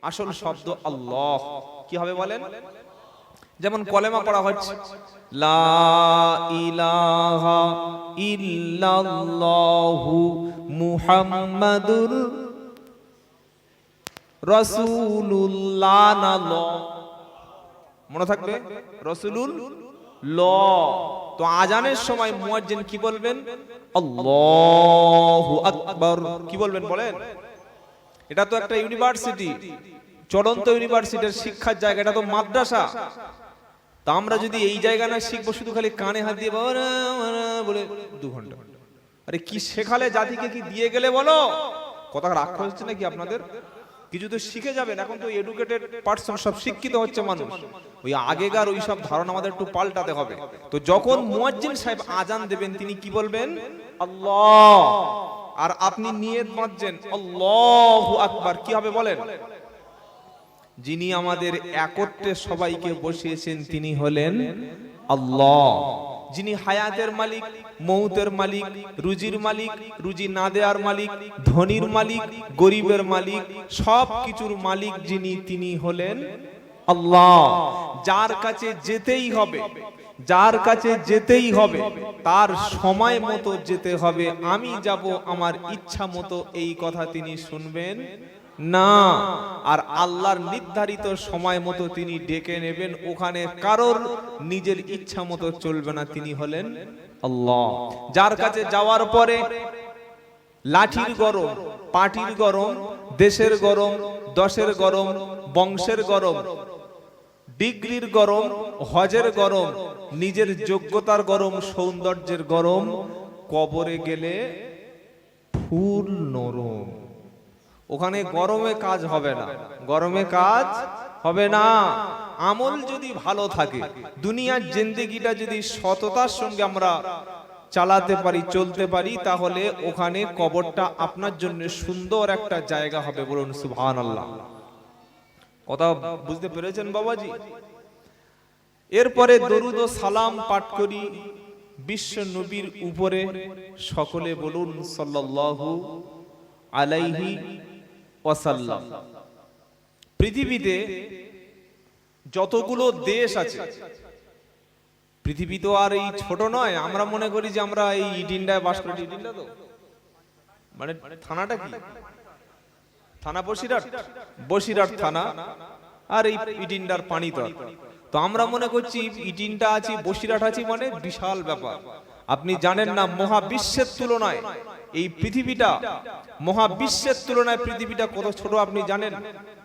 আসল শব্দ আল্লাহ কি হবে বলেন? যেমন কলেমা পড়া হচ্ছে লা ইলাহা ইল্লাল্লাহু মুহাম্মাদুর রাসূলুল্লাহ না ল, মনে থাকবে রাসূলুল ল। তো আজানের সময় মুয়াজ্জিন কি বলবেন? আল্লাহু আকবার। কি বলবেন বলেন? এটা তো একটা ইউনিভার্সিটি, চলন্ত ইউনিভার্সিটির শিক্ষার জায়গা, এটা তো মাদ্রাসা। তা আমরা যদি এই জায়গা না শিখবো, শুধু খালি কানে হাত দিয়ে বলে 2 ঘন্টা, আরে কি শেখালে জাতিকে? কি দিয়ে গেলে বলো? কথা রাগ হচ্ছে নাকি আপনাদের? কিছু তো শিখে যাবেন। এখন তো এডুকেটেড পারসন, সব শিক্ষিত হচ্ছে মানুষ। ওই আগেকার ওই সব ধারণা আমাদের একটু পাল্টাতে হবে। তো যখন মুয়াজ্জিন সাহেব আজান দেবেন, তিনি কি বলবেন? আল্লাহ। আর আপনি নিয়ত বাঁধছেন আল্লাহু আকবার। কি হবে বলেন? যিনি আমাদের একত্রে সবাইকে বসিয়েছেন তিনি হলেন আল্লাহ। যিনি হায়াতের মালিক, মৌতের মালিক, রুজির মালিক, রুজি না দেওয়ার মালিক, ধনীর মালিক, গরিবের মালিক, সব কিছুর মালিক যিনি, তিনি হলেন আল্লাহ। যার কাছে যেতেই হবে, যার কাছে যেতেই হবে, তার সময় মতো যেতে হবে। আমি যাব আমার ইচ্ছা মতো, এই কথা তিনি শুনবেন না। আর আল্লাহর নির্ধারিত সময় মতো তিনি ডেকে নেবেন, ওখানে কারোর নিজের ইচ্ছা মতো চলবে না। তিনি হলেন আল্লাহ। যার কাছে যাওয়ার পরে লাঠির গরম, পাটির গরম, দেশের গরম, দশের গরম, বংশের গরম, ডিগ্রির গরম, হজের গরম, নিজের যোগ্যতার গরম, সৌন্দর্যের গরম, কবরে গেলে ফুল নরম। ওখানে গরমে কাজ হবে না, গরমে কাজ হবে না। আমল যদি ভালো থাকে, দুনিয়ার জিন্দেগিটা যদি সততার সঙ্গে আমরা চালাতে পারি, চলতে পারি, তাহলে ওখানে কবরটা আপনার জন্য সুন্দর একটা জায়গা হবে। বলুন সুবহানাল্লাহ। কথা বুঝতে পেরেছেন বাবাজি? এরপরে দরুদ ও সালাম পাঠ করি বিশ্ব নবীর উপরে। সকলে বলুন সাল্লাল্লাহু আলাইহি ওয়াসাল্লাম। পৃথিবীতে যতগুলো দেশ আছে, পৃথিবী তো আর এই ছোট নয়। আমরা মনে করি যে আমরা এই ইডিন্ডায় বাস করি। ইডিন্ডা তো মানে থানাটা কি? থানা বসিরহাট, বসিরহাট থানা। আর এই ইডিন্ডার পানি তো, তো আমরা মনে করছি ইডিন্ডা আছে, বসিরহাট আছে, মানে বিশাল ব্যাপার। আপনি জানেন না, মহাবিশ্বের তুলনায় এই পৃথিবীটা, মহাবিশ্বের তুলনায় পৃথিবীটা কত ছোট আপনি জানেন?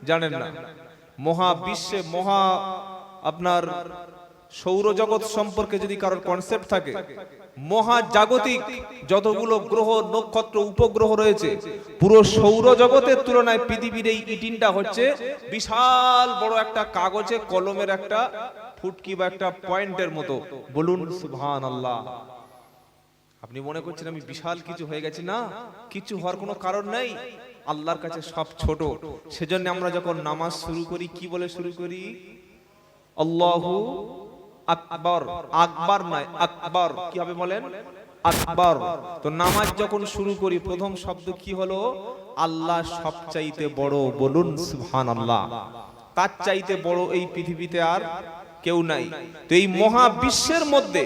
জানেন না। মহাবিশ্বে, আপনার সৌরজগৎ সম্পর্কে যদি কারোর কনসেপ্ট থাকে, মহাজাগতিক যতগুলো গ্রহ, নক্ষত্র, উপগ্রহ রয়েছে, পুরো সৌরজগতের তুলনায় পৃথিবীর এই ইটিনটা হচ্ছে বিশাল বড় একটা কাগজে কলমের একটা ফুটকি বা একটা পয়েন্টের মতো। বলুন সুবহানাল্লাহ। আপনি মনে করছেন আমি বিশাল কিছু হয়ে গেছি? না, কিছু হওয়ার কোনো কারণ নেই। আল্লাহর কাছে সব ছোট। সেজন্য আমরা যখন নামাজ শুরু করি, কি বলে শুরু করি? আল্লাহু আকবার। আকবার নয়, আকবার। কি হবে বলেন? আকবার। তো নামাজ যখন শুরু করি, প্রথম শব্দ কি হলো? আল্লাহ সবচাইতে বড়। বলুন সুবহানাল্লাহ। তার চাইতে বড় এই পৃথিবীতে আর কেউ নাই। তো এই মহাবিশ্বের মধ্যে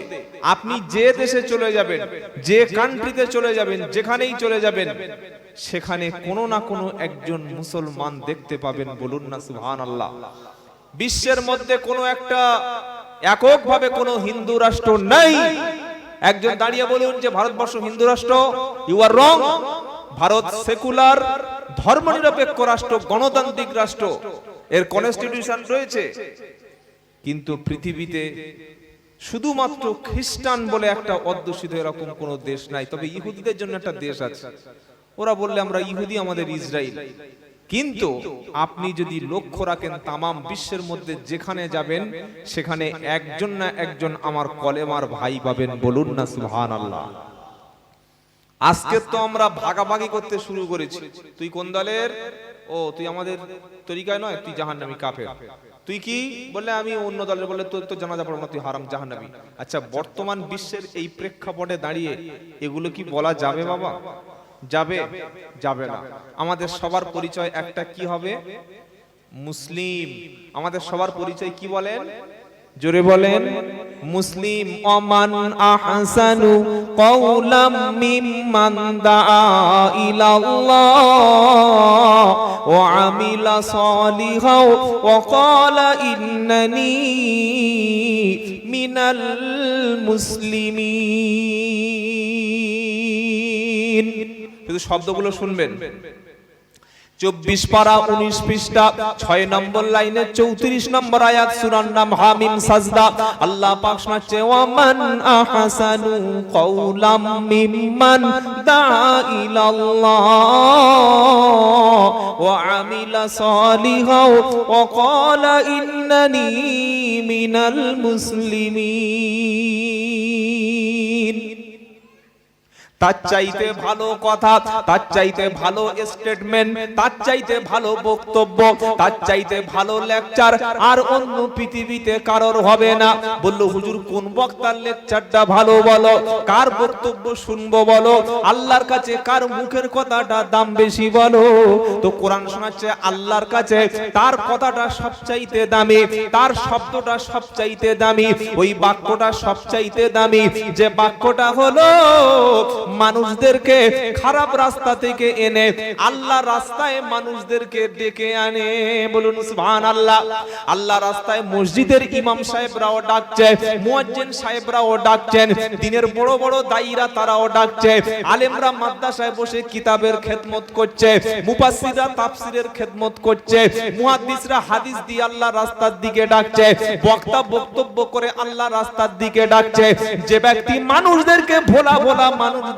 আপনি যে দেশে চলে যাবেন, যে কান্ট্রিতে চলে যাবেন, যেখানেই চলে যাবেন, সেখানে কোনো না কোনো একজন মুসলমান দেখতে পাবেন। বলুন না সুবহানাল্লাহ। বিশ্বের মধ্যে কোনো একটা এককভাবে কোনো হিন্দু রাষ্ট্র নাই। একজন দাঁড়িয়ে বলুন যে ভারতবর্ষ হিন্দু রাষ্ট্র, you are wrong. Bharat secular, ধর্মনিরপেক্ষ রাষ্ট্র, গণতান্ত্রিক রাষ্ট্র, এর কনস্টিটিউশন রয়েছে। কিন্তু পৃথিবীতে শুধুমাত্র খ্রিস্টান বলে একটা অধ্যুষিত এরকম কোন দেশ নাই। তবে ইহুদিদের জন্য একটা দেশ আছে। ওরা বললে আমরা ইহুদি, আমাদের ইসরায়েল। কিন্তু আপনি যদি লক্ষ্য রাখেন, তামাম বিশ্বের মধ্যে যেখানে যাবেন, সেখানে একজন না একজন আমার কলেমার ভাই পাবেন। বলুন না সুবহানাল্লাহ। আজকে তো আমরা ভাগাভাগি করতে শুরু করেছি। তুই কোন দলের? ও তুই আমাদের তরিকায় নয়, তুই জাহান্নামী, কাফের। তুই কি? বললে আমি অন্য দলের। বললে তোর তো জানাজা পড়ব না, তুই হারাম, জাহান্নামী। আচ্ছা, বর্তমান বিশ্বের এই প্রেক্ষাপটে দাঁড়িয়ে এগুলো কি বলা যাবে বাবা? যাবে? যাবে না। আমাদের সবার পরিচয় একটা কি হবে? মুসলিম। আমাদের সবার পরিচয় কি বলেন? জোরে বলেন। মুসলিম। ওমান আহসানু কওলাম মিম্মান দাআ ইলাল্লাহ ওয়া আমিলা সালিহাও ওয়া ক্বালা ইন্নানি মিনাল মুসলিমিন। শুধু শব্দগুলো শুনবেন। 24 পারা 19 পৃষ্ঠা 6 নম্বর লাইনে 34 নম্বর আয়াত, সূরার নাম হামিম সাজদা। আল্লাহ পাক শোনাচ্ছে ওয়ামান আহসানু কওলাম মিম্মান দাআ ইলাল্লাহ ওয়া আমিলা সালিহাও ওয়া ক্বালা ইন্নানি মিনাল মুসলিমিন। তার চাইতে ভালো কথা, তার চাইতে ভালো স্টেটমেন্ট, তার চাইতে ভালো বক্তব্য, তার চাইতে ভালো লেকচার আর অন্য পৃথিবীতে কারোর হবে না। বলল হুজুর কোন বক্তার লেকচারটা ভালো বলো, কার বক্তব্য শুনবো বলো, আল্লাহর কাছে কার মুখের কথাটা দাম বেশি বলো। তো কোরআন শোনাচ্ছে আল্লাহর কাছে তার কথাটা সবচাইতে দামি, তার শব্দটা সবচাইতে দামি, ওই বাক্যটা সবচাইতে দামি যে বাক্যটা হলো মানুষদেরকে খারাপ রাস্তা থেকে এনে আল্লাহ রাস্তায় মানুষদেরকে ডেকে আনে। বলুন সুবহানাল্লাহ। আল্লাহ রাস্তায় মসজিদের ইমাম সাহেবরাও ডাকছে, মুয়াজ্জিন সাহেবরাও ডাকছেন, দিনের বড় বড় দায়ীরা তারাও ডাকছে, আলেমরা মাদ্রাসায় বসে কিতাবের খেদমত করছে, মুফাসসিররা তাফসীরের খেদমত করছে, মুহাদ্দিসরা হাদিস দিয়ে আল্লাহ রাস্তার দিকে ডাকছে, বক্তা বক্তব্য করে আল্লাহ রাস্তার দিকে ডাকছে। যে ব্যক্তি মানুষদেরকে ভোলা ভোলা মানুষদেরকে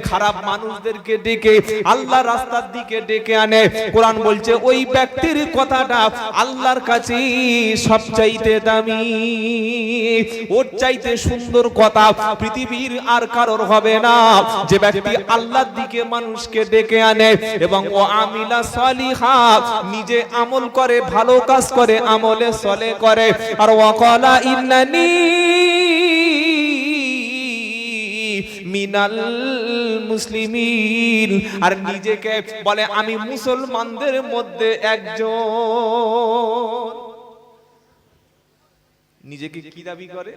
খারাপ মানুষদেরকে ডেকে আল্লাহ রাস্তার দিকে ডেকে আনে, কোরআন বলছে ওই ব্যক্তির কথাটা আল্লাহর কাছে সবচাইতে দামি, ওর চাইতে সুন্দর কথা পৃথিবীর আর কারোর হবে না। যে ব্যক্তি আল্লাহর দিকে মানুষকে ডেকে আনে এবং ও আমিলা সালিহা নিজে আমল করে, ভালো কাজ করে, আমলে সলে করে, আর ওয়াকালা ইন্নানি মিনাল মুসলিমিন, আর নিজেকে বলে আমি মুসলমানদের মধ্যে একজন। নিজেকে কি দাবি করে?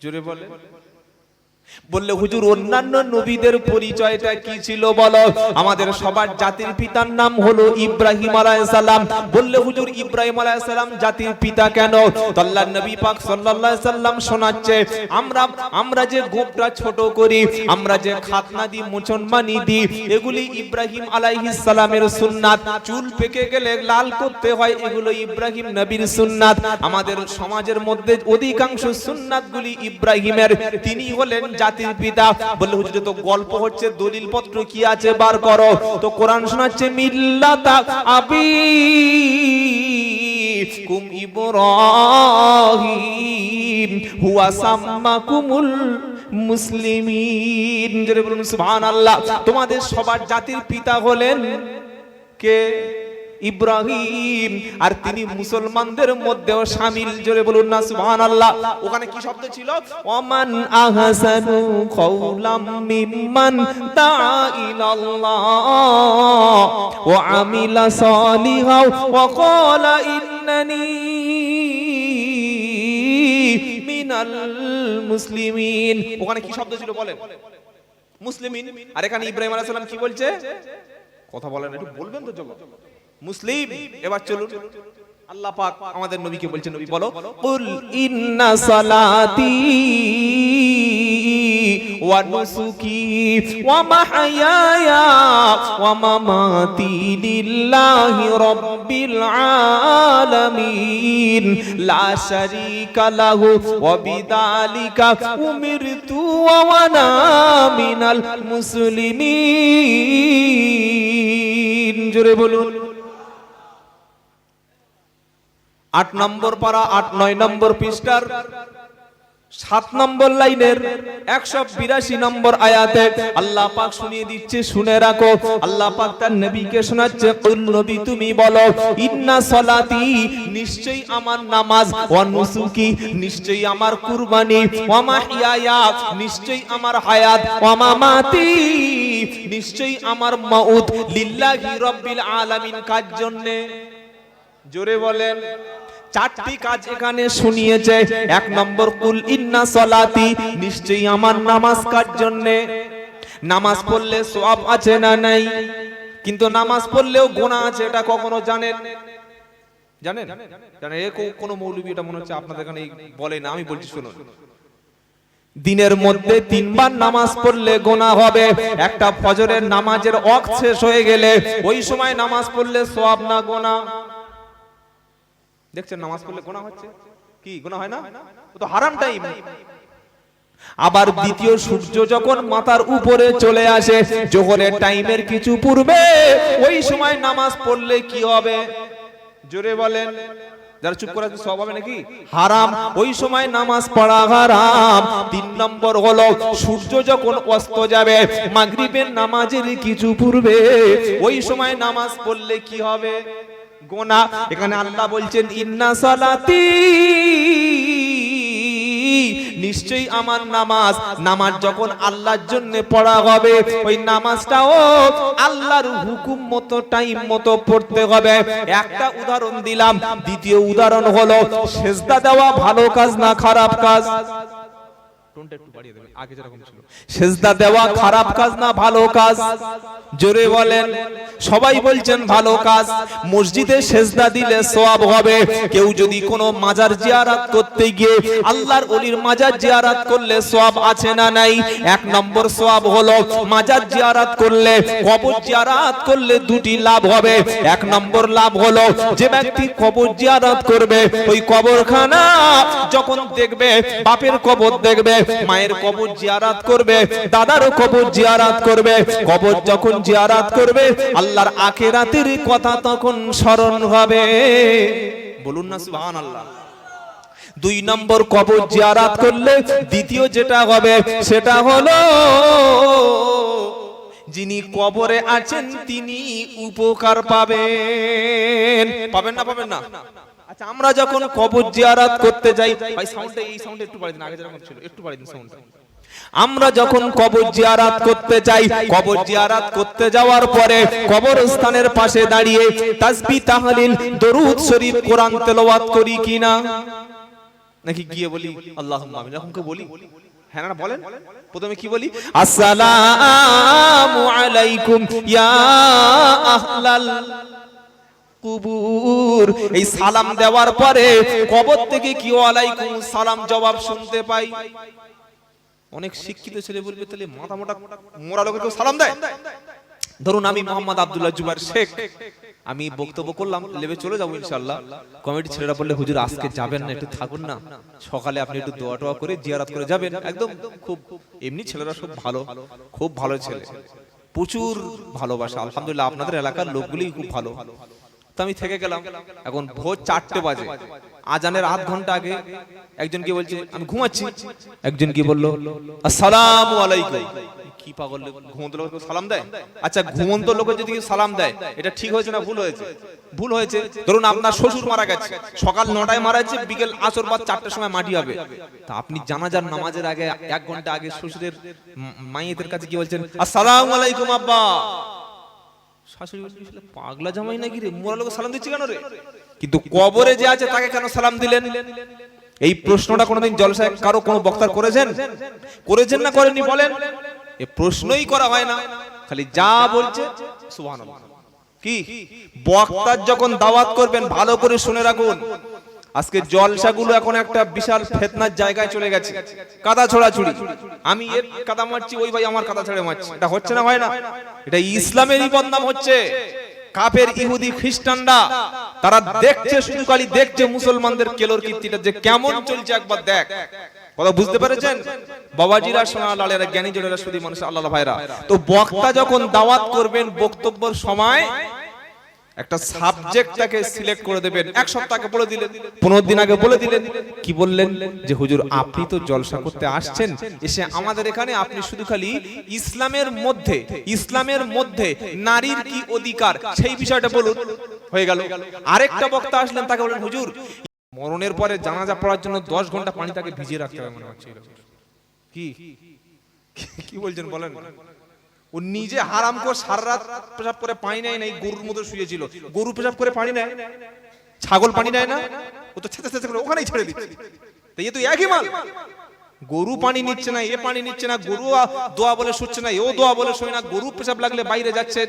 জোরে বলে। বললে হুজুর অন্যান্য নবীদের পরিচয়টা কি ছিল বলো? আমাদের সবার জাতির পিতার নাম হলো ইব্রাহিম আলাইহিস সালাম। বললে হুজুর ইব্রাহিম আলাইহিস সালাম জাতির পিতা কেন? তো আল্লাহর নবী পাক সাল্লাল্লাহু আলাইহি সাল্লাম শোনাচ্ছে আমরা যে গোপটা ছোট করি, আমরা যে খাতনা দি, মুসলমানি দি, এগুলি ইব্রাহিম আলাইহিস সালামের সুন্নাত। চুল পেকে গেলে লাল করতে হয়, এগুলো ইব্রাহিম নবীর সুন্নাত। আমাদের সমাজের মধ্যে অধিকাংশ সুন্নাতগুলি ইব্রাহিমের, তিনি হলেন জাতির পিতা। বললে হুজুর তো গল্প হচ্ছে, দলিল পত্র কি আছে বার করো। তো কোরআন শোনাচ্ছে মিল্লাতা আবিকুম ইব্রাহিম হুয়া সাম্মাকুমুল মুসলিমিন। জোরে বলুন সুবহানাল্লাহ। তোমাদের সবার জাতির পিতা হলেন কে? ইব্রাহিম, আর তিনি মুসলমানদের মধ্যেও শামিল। জোরে বলুন না সুবহানাল্লাহ। ওখানে কি শব্দ ছিল? ওমান আহসানু কওলাম মিম্মান দাআ ইলাল্লাহ ওয়া আমিলা সালিহাও ওয়া ক্বালা ইন্নানি মিনাল মুসলিমিন। ওখানে কি শব্দ ছিল বলেন? মুসলিমিন। আর এখানে ইব্রাহিম আলাইহিস সালাম কি বলছে? কথা বলেন, একটু বলবেন তো জবাব। মুসলিম। এবার চলুন আল্লাহ পাক আমাদের নবীকে বলছেন, নবী বলো কুল ইন্না সালাতি ওয়া নুসুকি ওয়া মাহইয়ায়া ওয়া মামাতি লিল্লাহি রাব্বিল আলামিন লা শারীকা লাহু ওয়া বিযালিকা উমিরতু ওয়া আনা মিনাল মুসলিমিন। জোরে বলুন। 8 নম্বর পারা 8-9 নম্বর পৃষ্ঠার 7 নম্বর লাইনের 182 নম্বর আয়াতে আল্লাহ পাক শুনিয়ে দিচ্ছে, শুনে রাখো। আল্লাহ পাক তার নবীকে শোনাচ্ছে, কুল নবী তুমি বলো ইন্না সালাতি নিশ্চয়ই আমার নামাজ, ওয়া নুসুকি নিশ্চয়ই আমার কুরবানি, ওয়া মাহইয়ায়া নিশ্চয়ই আমার হায়াত, ওয়া মামাতি নিশ্চয়ই আমার মাউত, লিল্লাহি রাব্বিল আলামিন কার জন্য? জোরে বলেন। চারটি কাজ এখানে শুনিয়েছে। এক নম্বর, কুল ইন্না সলাতি, নিশ্চয়ই আমার নামাজ কার জন্য। নামাজ পড়লে সওয়াব আছে না নাই? কিন্তু নামাজ পড়লেও গুনাহ আছে, এটা কখনো জানেন? জানেন জানেন এ কোন মৌলবী এটা মনে হচ্ছে আপনাদের এখানে বলে না, আমি বলছি শুনুন। দিনের মধ্যে 3 বার নামাজ পড়লে গুনাহ হবে। একটা ফজরের নামাজের ওয়াক্ত শেষ হয়ে গেলে ওই সময় নামাজ পড়লে সওয়াব না গুনাহ? দেখছেন নামাজ পড়লে গুনাহ হচ্ছে কি? গুনাহ হয় না? ও তো হারাম টাইম। আবার দ্বিতীয়, সূর্য যখন মাথার উপরে চলে আসে যোহরের টাইমের কিছু পূর্বে, ওই সময় নামাজ পড়লে কি হবে? জোরে বলেন। যারা চুপ করে আছে সওয়াব হবে নাকি? হারাম, ওই সময় নামাজ পড়া হারাম। 3 নম্বর হলো, সূর্য যখন অস্ত যাবে মাগরিবের নামাজের কিছু পূর্বে, ওই সময় নামাজ পড়লে কি হবে? গুনাহ। এখানে আল্লাহ বলছেন ইন্না সালাতি, নিশ্চয়ই আমার নামাজ। নামাজ যখন আল্লাহর জন্য পড়া হবে, ওই নামাজটাও আল্লাহর হুকুম মতো টাইম মতো পড়তে হবে। একটা উদাহরণ দিলাম। দ্বিতীয় উদাহরণ হলো, সেজদা দেওয়া ভালো কাজ না খারাপ কাজ? সেজদা দেওয়া খারাপ কাজ না ভালো কাজ? জোরে বলেন। সবাই বলছেন ভালো কাজ। মসজিদে সেজদা দিলে সওয়াব হবে। কেউ যদি কোনো মাজার জিয়ারত করতে গিয়ে আল্লাহর ওলির মাজার জিয়ারত করলে সওয়াব আছে না নাই? 1 নম্বর সওয়াব হলো, মাজার জিয়ারত করলে, কবর জিয়ারত করলে 2টি লাভ হবে। 1 নম্বর লাভ হলো, যে ব্যক্তি কবর জিয়ারত করবে, ওই কবরখানা যখন দেখবে, বাপের কবর দেখবে, মায়ের কবর জিয়ারত করবে, দাদারও কবর জিয়ারত করবে, কবর যখন জিয়ারত করবে আল্লাহর আখিরাতের কথা তখন স্মরণ হবে। বলুন না সুবহানাল্লাহ। 2 নম্বর, কবর জিয়ারত করলে দ্বিতীয় যেটা হবে সেটা হলো, যিনি কবরে আছেন তিনি উপকার পাবেন। পাবেন না? পাবেন না? আচ্ছা, আমরা যখন কবর জিয়ারত করতে যাই, ভাই সাউন্ডটা, এই সাউন্ডটা একটু বাড়িয়ে দিন, আগে যেরকম ছিল একটু বাড়িয়ে দিন সাউন্ডটা। আমরা যখন কবর জিয়ারত করতে যাই, কবর জিয়ারত করতে যাওয়ার পরে কবরস্থানের পাশে দাঁড়িয়ে তাসবিহ, তাহলিল, দরুদ শরীফ, কোরআন তেলাওয়াত করি কিনা? নাকি গিয়ে বলি আল্লাহুম্মা আমিন, এরকম করে বলি? হ্যাঁ না বলেন। প্রথমে কি বলি? আসসালামু আলাইকুম ইয়া আহলাল কুবুর। এই সালাম দেওয়ার পরে কবর থেকে কি ওয়ালাইকুম সালাম জবাব শুনতে পাই। অনেক শিক্ষিত ছেলে বলবে, তাহলে মাথা মোটা মোরা লোকের সালাম দেয়? ধরুন আমি মোহাম্মদ আব্দুল্লাহ জুবাইর শেখ, আমি বক্তব্য করলাম, লেবে চলে যাবো ইনশাআল্লাহ। কমিটি ছেলেরা বললে, হুজুর আজকে যাবেন না, একটু থাকুন না, সকালে আপনি একটু দোয়া টোয়া করে জিয়ারত করে যাবেন। একদম খুব এমনি ছেলেরা সব ভালো, খুব ভালো ছেলে, প্রচুর ভালোবাসা আলহামদুলিল্লাহ। আপনাদের এলাকার লোকগুলি খুব ভালো। তো আমি থেকে গেলাম। এখন ভোর 4টে বাজে, আজানের আধ ঘন্টা আগে একজন কি বলছে আমি ঘুমাচ্ছি, একজন কি বললো আসসালামু আলাইকুম। কি পাগল, ঘুমন্ত লোক সালাম দেয়? আচ্ছা, ঘুমন্ত লোক যদি সালাম দেয় এটা ঠিক হয়েছে না ভুল হয়েছে? ভুল হয়েছে। ধরুন আপনার শ্বশুর মারা গেছে, সকাল 9টায় মারা গেছে, বিকেল আসর বাদ 4টার সময় মাটি হবে। তা আপনি জানাজার নামাজের আগে 1 ঘন্টা আগে শ্বশুরের মাইয়েতের কাছে কি বলছেন? আসসালামু আলাইকুম আব্বা। শাশুড়ি বলছে, পাগলা জামাই নাকি রে, মোরা লোক সালাম দিচ্ছি কেন রে? কিন্তু কবরে যে আছে তাকে কেন সালাম দিলেন? এই প্রশ্নটা কোনোদিন জলসায় কারো কোনো বক্তার করেছেন? করেছেন না করেননি বলেন? এই প্রশ্নই করা হয় না, খালি যা বলছে সুবহানাল্লাহ। কি বক্তার যখন দাওয়াত করবেন ভালো করে শুনে রাখুন। আজকে জলসাগুলো এখন একটা বিশাল ফিতনার জায়গায় চলে গেছে, কাদা ছোড়াছুড়ি। আমি এর কাদা মারছি, ওই ভাই আমার কাদা ছেড়ে মারছে। এটা হচ্ছে না, হয় না? এটা ইসলামেরই বদনাম হচ্ছে। কাফের, ইহুদি, খ্রিস্টানরা তারা দেখছে, শুধু খালি দেখছে মুসলমানদের কেলোর কীর্তিটা যে কেমন চলছে, একবার দেখ। কথা বুঝতে পেরেছেন? বাবাজিরা, সোনা লালেরা, জ্ঞানী জনেরা, শুধু মানুষ আল্লাহ ভাইরা। তো বক্তা যখন দাওয়াত করবেন বক্তব্যের সময় একটা সাবজেক্ট তাকে সিলেক্ট করে দেবেন। 1 সপ্তাহ আগে বলে দিলেন, 15 দিন আগে বলে দিলেন। কি বললেন? যে হুজুর আপনি তো জলসা করতে আসছেন, এসে আমাদের এখানে আপনি শুধু খালি ইসলামের মধ্যে নারীর কি অধিকার সেই বিষয়টা বলুন। হয়ে গেল। আরেকটা বক্তা আসলেন, তাকে বললেন হুজুর মরণের পরে জানাজা পড়ার জন্য 10 ঘন্টা পানি তাকে ভিজিয়ে রাখতে হবে মনে হচ্ছে। কি বলছেন বলেন? ও নিজে হারাম করে সারা রাত পেশাব করে পানি নেয় নাই, গরুর মতো শুয়েছিল। গরু পেশাব করে পানি নেয়? ছাগল পানি নেয় না, ও তো ছেঁচা ছেঁচা করে ওখানেই ছেড়ে দিচ্ছে, তো এ তো একই মাল। গরু পানি নিচ্ছে না, এ পানি নিচ্ছে না, গরু দোয়া বলে শুচ্ছে না, এও দোয়া বলে শোয় না, গরু পেশাব লাগলে বাইরে যাচ্ছে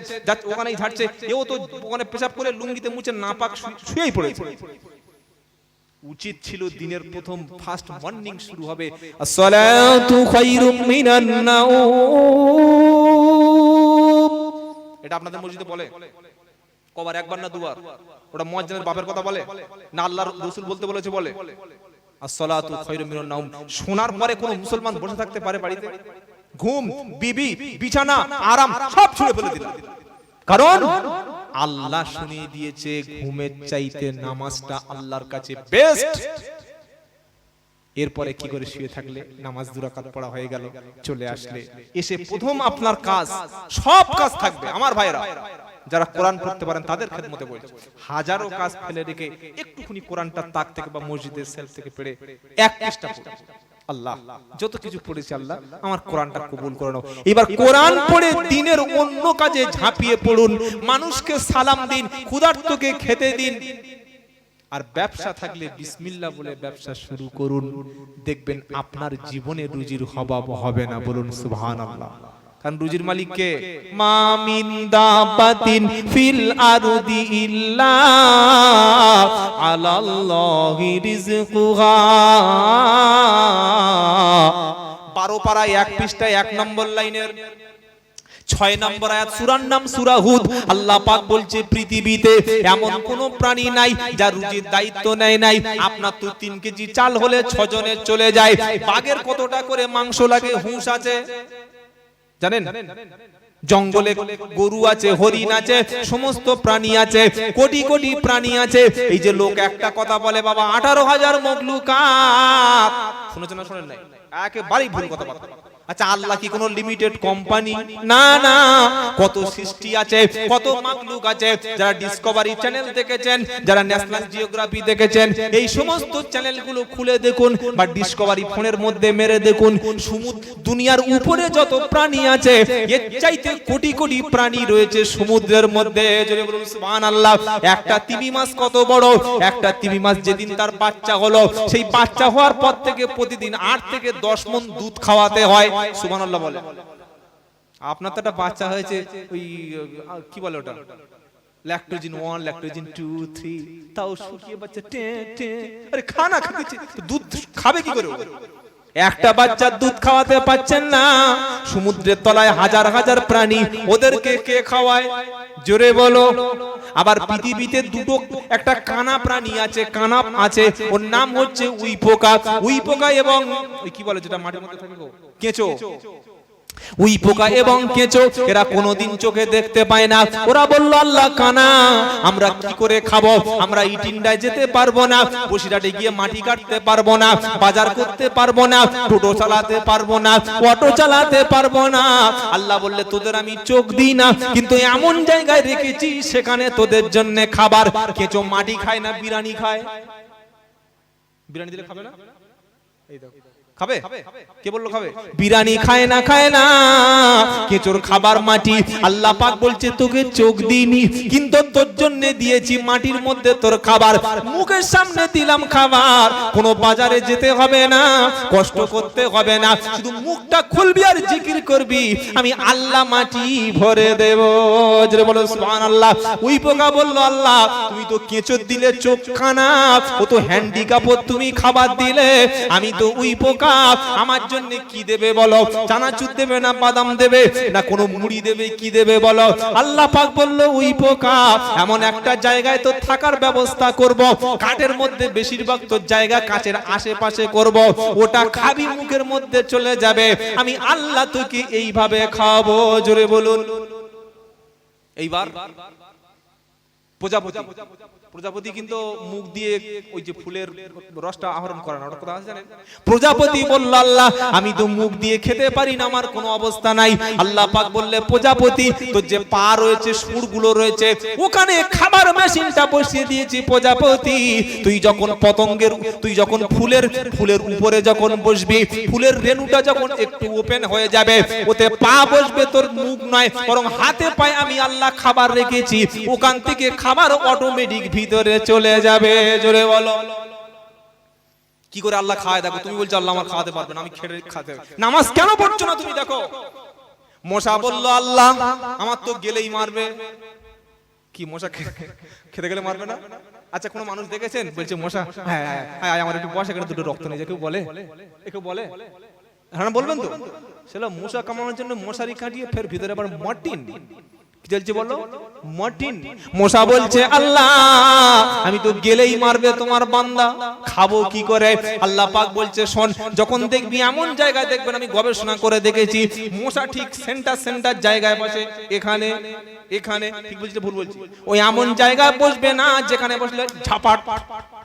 ওখানেই ঝাড়ছে, এও তো ওখানে পেশাব করে লুঙ্গিতে মুছে নাপাক শুয়েই পড়েছে। উচিত ছিল দিনের প্রথম ফার্স্ট মর্নিং শুরু হবে আসসালাতু খায়রুম মিনান নাওম। এটা আপনাদের মসজিদে বলে কবার, একবার না দুবার? ওটা মুয়াজ্জিনের বাপের কথা বলে না আল্লাহর রাসূল বলতে বলেছে? বলে আসসালাতু খায়রুম মিনান নাওম। শোনার পরে কোন মুসলমান বসে থাকতে পারে বাড়িতে? ঘুম, বিবি, বিছানা, আরাম সব ছুঁড়ে ফেলে দিল। কারণ আল্লাহ শুনিয়ে দিয়েছে ঘুমের চাইতে নামাজটা আল্লাহর কাছে বেস্ট। এরপরে কি করে শুয়ে থাকলে নামাজ 2 রাকাত পড়া হয়ে গেল, চলে আসলে এসে প্রথম আপনার কাজ, সব কাজ থাকবে আমার ভাইরা যারা কোরআন পড়তে পারেন তাদের খেদমতে বলছি, হাজারো কাজ ফেলে রেখে একটুখানি কোরআনটা তাক থেকে বা মসজিদের সেলফ থেকে পড়ে এক পৃষ্ঠা পড়ুন। আল্লাহ যত কিছু পড়েছে আল্লাহ আমার কোরআনটা কবুল করে নাও। এবার কোরআন পড়ে দিনের অন্য কাজে ঝাঁপিয়ে পড়ুন, মানুষকে সালাম দিন, ক্ষুধার্তকে খেতে দিন, আর ব্যবসা থাকলে বিসমিল্লাহ বলে ব্যবসা শুরু করুন। দেখবেন আপনার জীবনে রুজির অভাব হবে না। বলুন সুবহানাল্লাহ। কারণ রুজির মালিক কে? মা মিন দাবাতিন ফিল আরদি ইল্লা আলাল্লাহি রিজকুহা। 12 পারা 1 পৃষ্ঠায় 1 নম্বর লাইনের 6 নম্বর আয়াত, সূরার নাম সূরা হুদ। আল্লাহ পাক বলছে পৃথিবীতে এমন কোন প্রাণী নাই যার রুজির দায়িত্ব নেয় নাই। আপনার তো 3 কেজি চাল হলে 6 জনের চলে যায়। বাঘের কতটা করে মাংস লাগে? হুঁশ আছে জানেন? জঙ্গলে গরু আছে, হরিণ আছে, সমস্ত প্রাণী আছে, কোটি কোটি প্রাণী আছে। এই যে লোক একটা কথা বলে বাবা 18,000 মখলুকাত, শুনেছেন না শোনেন নাই? একেবারেই ভুল কথা বলে। আচ্ছা আল্লাহ কি কোনো লিমিটেড কোম্পানি? না না, কত সৃষ্টি আছে, কত মাখলুক আছে। যারা ডিসকভারি চ্যানেল দেখেছেন, যারা ন্যাশনাল জিওগ্রাফি দেখেছেন, এই সমস্ত চ্যানেলগুলো খুলে দেখুন বা ডিসকভারি ফোনের মধ্যে মেরে দেখুন, সমুদ্র দুনিয়ার উপরে যত প্রাণী আছে এর চাইতে কোটি কোটি প্রাণী রয়েছে সমুদ্রের মধ্যে। যদি বলুন সুবহানাল্লাহ। একটা তিমি মাছ কত বড়? একটা তিমি মাছ যেদিন তার বাচ্চা হলো, সেই বাচ্চা হওয়ার পর থেকে প্রতিদিন 8 থেকে 10 মণ দুধ খাওয়াতে হয়। সুবহানাল্লাহ বলে। আপনার তো একটা বাচ্চা হয়েছে, ওই কি বলে ওটা, ল্যাকটোজিন 1, ল্যাকটোজিন 2, 3, তাও শুকিয়ে বাচ্চা টে টে। আরে খানা খাচ্ছে, দুধ খাবে কি করে? একটা বাচ্চা দুধ খাওয়াতে পাচ্ছেন না। সমুদ্রের তলায় হাজার হাজার প্রাণী, ওদেরকে কে খাওয়ায়? জোরে বলো। আবার পৃথিবীতে একটা কানা প্রাণী আছে, কানা আছে, ওর নাম হচ্ছে উইপোকা। উইপোকা এবং কি বলে যেটা মাটির মধ্যে থাকে, কেঁচো। উইপোকা এবং কেঁচো এরা কোনোদিন চোখে দেখতে পায় না। ওরা বলল আল্লাহ কানা, আমরা কি করে খাবো? আমরা ইটিন্ডায় যেতে পারবো না, বসিরহাটে গিয়ে মাটি কাটতে পারবো না, বাজার করতে পারবো না, টোটো চালাতে পারবো না, অটো চালাতে পারবো না। আল্লাহ বললে তোদের আমি চোখ দিই না, কিন্তু এমন জায়গায় রেখেছি সেখানে তোদের জন্য খাবার। কেঁচো মাটি খায় না, বিরিয়ানি খায়। বিরিয়ানি দিলে খাবে না? এই দেখো খাবে? কে বললো খাবে? বিরিয়ানি খায় না, খায় না। কেঁচোর খাবার মাটি। আল্লাহ পাক বলছে তোকে চোখ দিইনি, কিন্তু তোর জন্য দিয়েছি মাটির মধ্যে তোর খাবার। মুখের সামনে দিলাম খাবার, কোনো বাজারে যেতে হবে না, কষ্ট করতে হবে না, শুধু মুখটা খুলবি আর জিকির করবি, আমি আল্লাহ মাটি ভরে দেব। জোরে বলো সুবহানাল্লাহ। ওই পোকা বলল আল্লাহ তুমি তো কেঁচো দিলে চোখ কানা, ও তো হ্যান্ডিক্যাপ, তুমি খাবার দিলে, আমি তো ওই পোকা, আমার জন্য কি দেবে বলো? চানাচুর দেবে না বাদাম দেবে না কোনো মুড়ি দেবে, কি দেবে বলো? আল্লাহ পাক বলল ওই পোকা এমন একটা জায়গায় তো থাকার ব্যবস্থা করব, কাঠের মধ্যে বেশিরভাগ তো জায়গা কাচের আশেপাশে করব, ওটা খাবি মুখের মধ্যে চলে যাবে, আমি আল্লাহ তোকে এইভাবে খাওয়াবো। জোরে বলুন। এইবার প্রজাপতি, প্রজাপতি কিন্তু মুখ দিয়ে ওই যে ফুলের রসটা আহরণ করে না, ওটা কথা আছে জানেন? প্রজাপতি বলল আল্লাহ আমি তো মুখ দিয়ে খেতে পারি না, আমার কোনো অবস্থা নাই। আল্লাহ পাক বললে প্রজাপতি তোর যে পা রয়েছে, সুরগুলো রয়েছে, ওখানে খাবার মেশিনটা বসিয়ে দিয়েছি। প্রজাপতি তুই যখন পতঙ্গের, তুই যখন ফুলের উপরে যখন বসবি, ফুলের রেণুটা যখন একটু ওপেন হয়ে যাবে, ওতে পা বসবে, তোর মুখ নয় বরং হাতে পায়ে আমি আল্লাহ খাবার রেখেছি, ওখান থেকে খাবার অটোমেটিক ভিতরে চলে যাবে। জোরে বলো। কি করে আল্লাহ খাওয়ায় দেখো, তুমি বলছো আল্লাহ আমার খাওয়াতে পারবে না, আমি খেতে খাতে, নামাজ কেন পড়ছো না তুমি দেখো। মশা বলল আল্লাহ আমার তো গেলেই মারবে। কি মশা খেতে গেলে মারবে না? আচ্ছা কোন মানুষ দেখেছেন বলছে মশা হ্যাঁ হ্যাঁ আমার একটু বসে এখানে দুটো রক্ত নেই, কেউ বলে? কেউ বলে? হ্যাঁ বলবেন তো। সেটা মশা কামানোর জন্য মশারি কাটিয়ে ফের ভিতরে আবার মর্টিন কি চলছে বলো, মর্টিন। মশা বলছে আল্লাহ আমি তো গেলেই মারবে তোমার বান্দা, খাবো কি করে? আল্লাহ পাক বলছে শোন, যখন দেখবি এমন জায়গায় দেখবেন, আমি গবেষণা করে দেখেছি মশা ঠিক সেন্টার জায়গায় বসে, এখানে এখানে, ঠিক বলছি ভুল বলছি? ওই এমন জায়গায় বসবে না যেখানে বসলে ঝাপাট,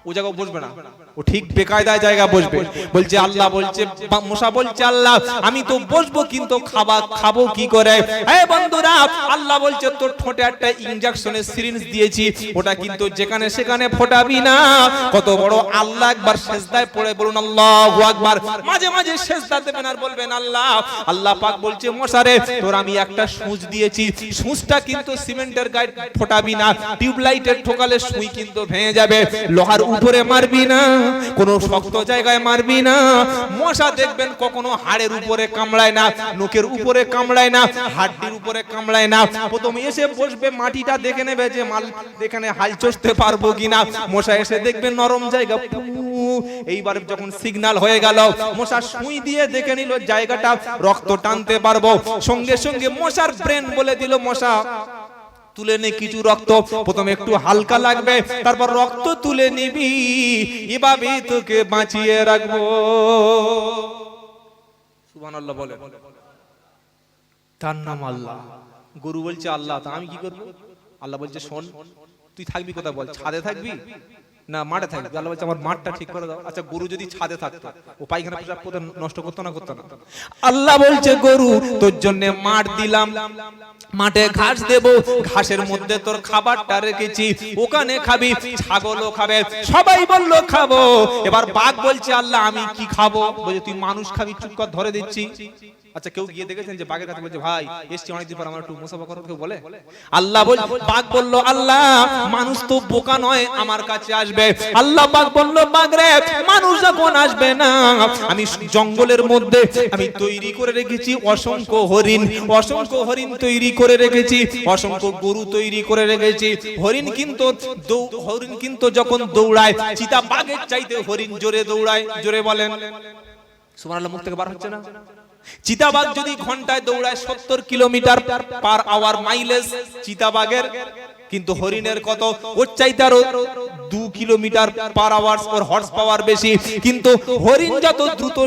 ও জায়গায় বসবে না, ও ঠিক বেকায়দায় জায়গা বসবে। বলছে আল্লাহ বলছে, মশা বলছে আল্লাহ আমি তো বসবো কিন্তু খাবো কি করে? এই বন্ধুরা আল্লাহ বলছে তোর ঠোঁটে একটা ইনজেকশনের সিরিঞ্জ দিয়েছি, ওটা কিন্তু যেখানে সেখানে ফোটাবি না। কত বড় আল্লাহ, একবার সেজদায় পড়ে বলুন আল্লাহু আকবার। মাঝে মাঝে সেজদা দেবেন আর বলবেন আল্লাহ। আল্লাহ পাক বলছে মশারে তোর আমি একটা সূচ দিয়েছি, সূচটা কিন্তু সিমেন্টের গায়ে ফোটাবি না, টিউবলাইটের ঠোকালে সুই কিন্তু ভেঙে যাবে, লোহার উপরে মারবি না, কোনো শক্ত জায়গায় মারবি না। মশা দেখবেন কখনো হাড়ের উপরে কামড়ায় না, নখের উপরে কামড়ায় না, হাড়ির উপরে কামড়ায় না। প্রথমে এসে বসবে, মাটিটা দেখে নেবে যে মাল এখানে হাল চষতে পারবো কিনা। মশা এসে দেখবে নরম জায়গা, এইবার যখন সিগন্যাল হয়ে গেল মশা সুই দিয়ে দেখে নিল জায়গাটা রক্ত টানতে পারবো, সঙ্গে সঙ্গে মশার ব্রেন বলে দিল মশা তুলে নে কিছু রক্ত, প্রথমে একটু হালকা লাগবে তারপর রক্ত তুলে নিবি, এভাবেই তোকে বাঁচিয়ে রাখবো। সুবহানাল্লাহ বলে, তার নাম আল্লাহ। গরু বলছে আল্লাহ তা আমি কি করবো? আল্লাহ বলছে শোন তুই থাকবি কোথায় বল, ছাদে থাকবি না মাঠে থাকবি? আল্লাহ বলছে আমার মাঠটা ঠিক করে দাও। আচ্ছা গরু যদি ছাদে থাকতো ও পায়খানা পেশাব করতে নষ্ট করতো না? করতো না। আল্লাহ বলছে গরু তোর জন্য মাঠ দিলাম, মাঠে ঘাস দেব, ঘাসের মধ্যে তোর খাবারটা রেখেছি, ওখানে খাবি, ছাগলও খাবে। সবাই বললো খাবো। এবার বাঘ বলছে আল্লাহ আমি কি খাবো? বলছে তুই মানুষ খাবি, চুপ কর ধরে দিচ্ছি। আচ্ছা কেউ গিয়ে দেখেছেন যে বাঘের কাছে বলছে ভাই এসছি অনেকদিন পর আমার একটু মুসাফা করো, কেউ বলে? আল্লাহ বল, বাঘ বলল আল্লাহ মানুষ তো বোকা নয় আমার কাছে আসবে। আল্লাহ বাঘ বলল বাঘ রে মানুষ যখন আসবে না, আমি জঙ্গলের মধ্যে আমি তৈরি করে রেখেছি অসংখ্য হরিণ, অসংখ্য হরিণ তৈরি করে রেখেছি, অসংখ্য গরু তৈরি করে রেখেছি। হরিণ কিন্তু যখন দৌড়ায় চিতা বাঘের চাইতে হরিণ জোরে দৌড়ায়। জোরে বলেন সুবহানাল্লাহ, মুখ থেকে বার হচ্ছে না? চিতাবাঘ যদি ঘন্টায় দৌড়ায় 70 কিলোমিটার পার আওয়ার মাইলেজ চিতাবাঘের, কিন্তু হরিণের কত? ওর চাইতে আরো 2 কিলোমিটার পার আওয়ার ওর হর্স পাওয়ার বেশি। কিন্তু হরিণ যত দ্রুত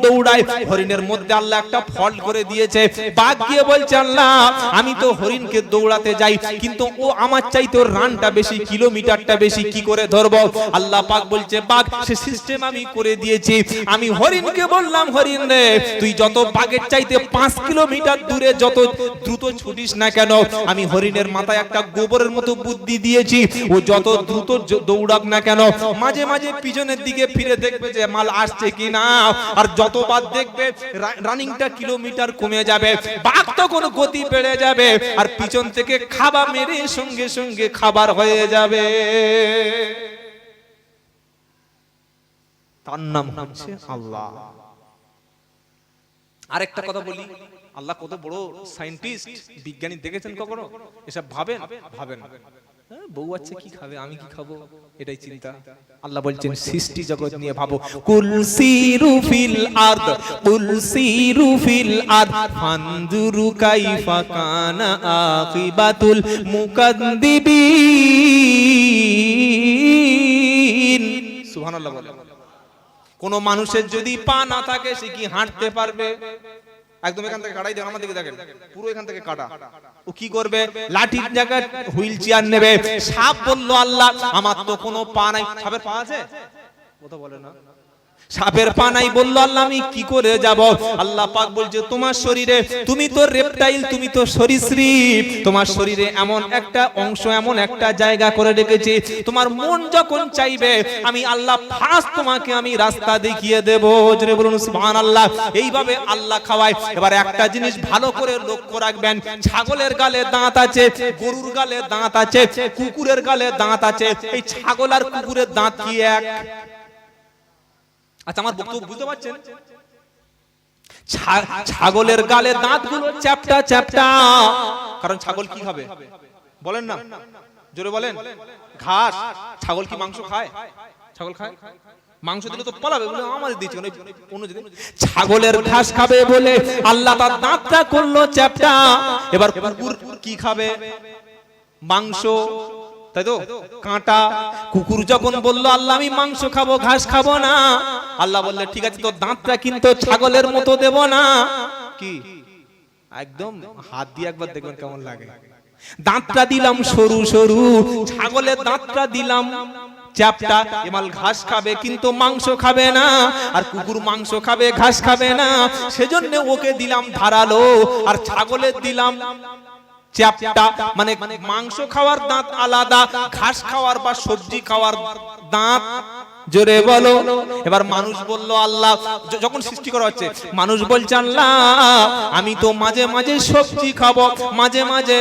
দৌড়ায় হরিণের মধ্যে আল্লাহ একটা ফল্ট করে দিয়েছে। বাঘ গিয়ে বলছে আল্লাহ আমি তো হরিণকে দৌড়াতে যাই কিন্তু ও আমার চাইতে ওর রানটা বেশি, কিলোমিটারটা বেশি, কি করে ধরবো? আল্লাহ পাক বলছে বাঘ সে সিস্টেম আমি করে দিয়েছি। আমি হরিণকে বললাম হরিণ রে তুই যত বাঘের চাইতে 5 কিলোমিটার দূরে যত দ্রুত ছুটিস না কেন, আমি হরিণের মাথায় একটা গোবরের মতো বুদ্ধি দিয়েছি, ও যত দ্রুত দৌড়াক না কেন মাঝে মাঝে পিছনের দিকে ফিরে দেখবে যে মাল আসছে কিনা, আর যতবার দেখবে রানিংটা কিলোমিটার কমে যাবে, বাঘ তখন গতি বেড়ে যাবে আর পিছন থেকে খাবার মেরে সঙ্গে সঙ্গে খাবার হয়ে যাবে। তার নাম হচ্ছে আল্লাহ। আরেকটা কথা বলি, আল্লাহ কত বড় সায়েন্টিস্ট, বিজ্ঞানী দেখেছেন কখনো? এসব ভাবেন? ভাবেন বউ আছে কি খাবে, আমি কি খাবো, এটাই চিন্তা। আল্লাহ বলছেন সৃষ্টি জগৎ নিয়ে ভাবো। কুল সিরু ফিল আরদ, কুল সিরু ফিল আরদ ফানজুরু কাইফা কানা আকিবাতুল মুকাদ্দিবিন। সুবহানাল্লাহ বলে। কোন মানুষের যদি পা না থাকে সে কি হাঁটতে পারবে? একদম এখান থেকে কাটাই দেন, আমার দিকে দেখেন, পুরো এখান থেকে কাটা। ও কি করবে? লাঠির জায়গায় হুইল চেয়ার নেবে। সাপ বলল আল্লাহ আমার তো কোনো পা নাই। সাপের পা আছে? কথা বলে না। সাপের পানাই বলল আল্লাহ আমি কি করে যাব? আল্লাহ পাক বলছে তোমার শরীরে, তুমি তো রেপটাইল, তুমি তো সরীসৃপ, তোমার শরীরে এমন একটা অংশ, এমন একটা জায়গা করে রেখেছি, তোমার মন যখন চাইবে আমি আল্লাহ ফার্স্ট তোমাকে আমি রাস্তা দেখিয়ে দেব। জোরে বলুন সুবহানাল্লাহ। এইভাবে আল্লাহ খাওয়ায়। এবার একটা জিনিস ভালো করে লক্ষ্য রাখবেন, ছাগলের গালে দাঁত আছে, গরুর গালে দাঁত আছে, কুকুরের গালে দাঁত আছে। এই ছাগল আর কুকুরের দাঁত কি এক? আচ্ছা আমার বক্তব্য বুঝতে পারছেন? ছাগলের গালে দাঁতগুলো চ্যাপ্টা চ্যাপ্টা, কারণ ছাগল কি খাবে বলেন না, জোরে বলেন। ঘাস। ছাগল কি মাংস খায়? ছাগল খায়? মাংস দিলে তো পালাবে, বলে আমাদের দিচ্ছে অন্য যদি। ছাগলের ঘাস খাবে বলে আল্লাহ তার দাঁতটা করলো চ্যাপ্টা। এবার কুকুর কি খাবে? মাংস, তাই তো, কাঁটা। কুকুর যখন বলল আল্লাহ আমি মাংস খাবো, ঘাস খাবো না, আল্লাহ বললেন ঠিক আছে তোর দাঁতটা কিন্তু ছাগলের মতো দেব না। কি একদম হাত দিয়ে একবার দেখবেন কেমন লাগে। দাঁতটা দিলাম সরু সরু, ছাগলের দাঁতটা দিলাম চ্যাপ্টা। এমাল ঘাস খাবে কিন্তু মাংস খাবে না, আর কুকুর মাংস খাবে ঘাস খাবে না, সেজন্য ওকে দিলাম ধারালো, আর ছাগলের দিলাম চ্যাপ্টা। মানে মাংস খাওয়ার দাঁত আলাদা, ঘাস খাওয়ার বা সবজি খাওয়ার দাঁত। জোরে বলো। এবার মানুষ বলল আল্লাহ, যখন সৃষ্টি করা হচ্ছে মানুষ বলছে আল্লাহ আমি তো মাঝে মাঝে সবজি খাবো, মাঝে মাঝে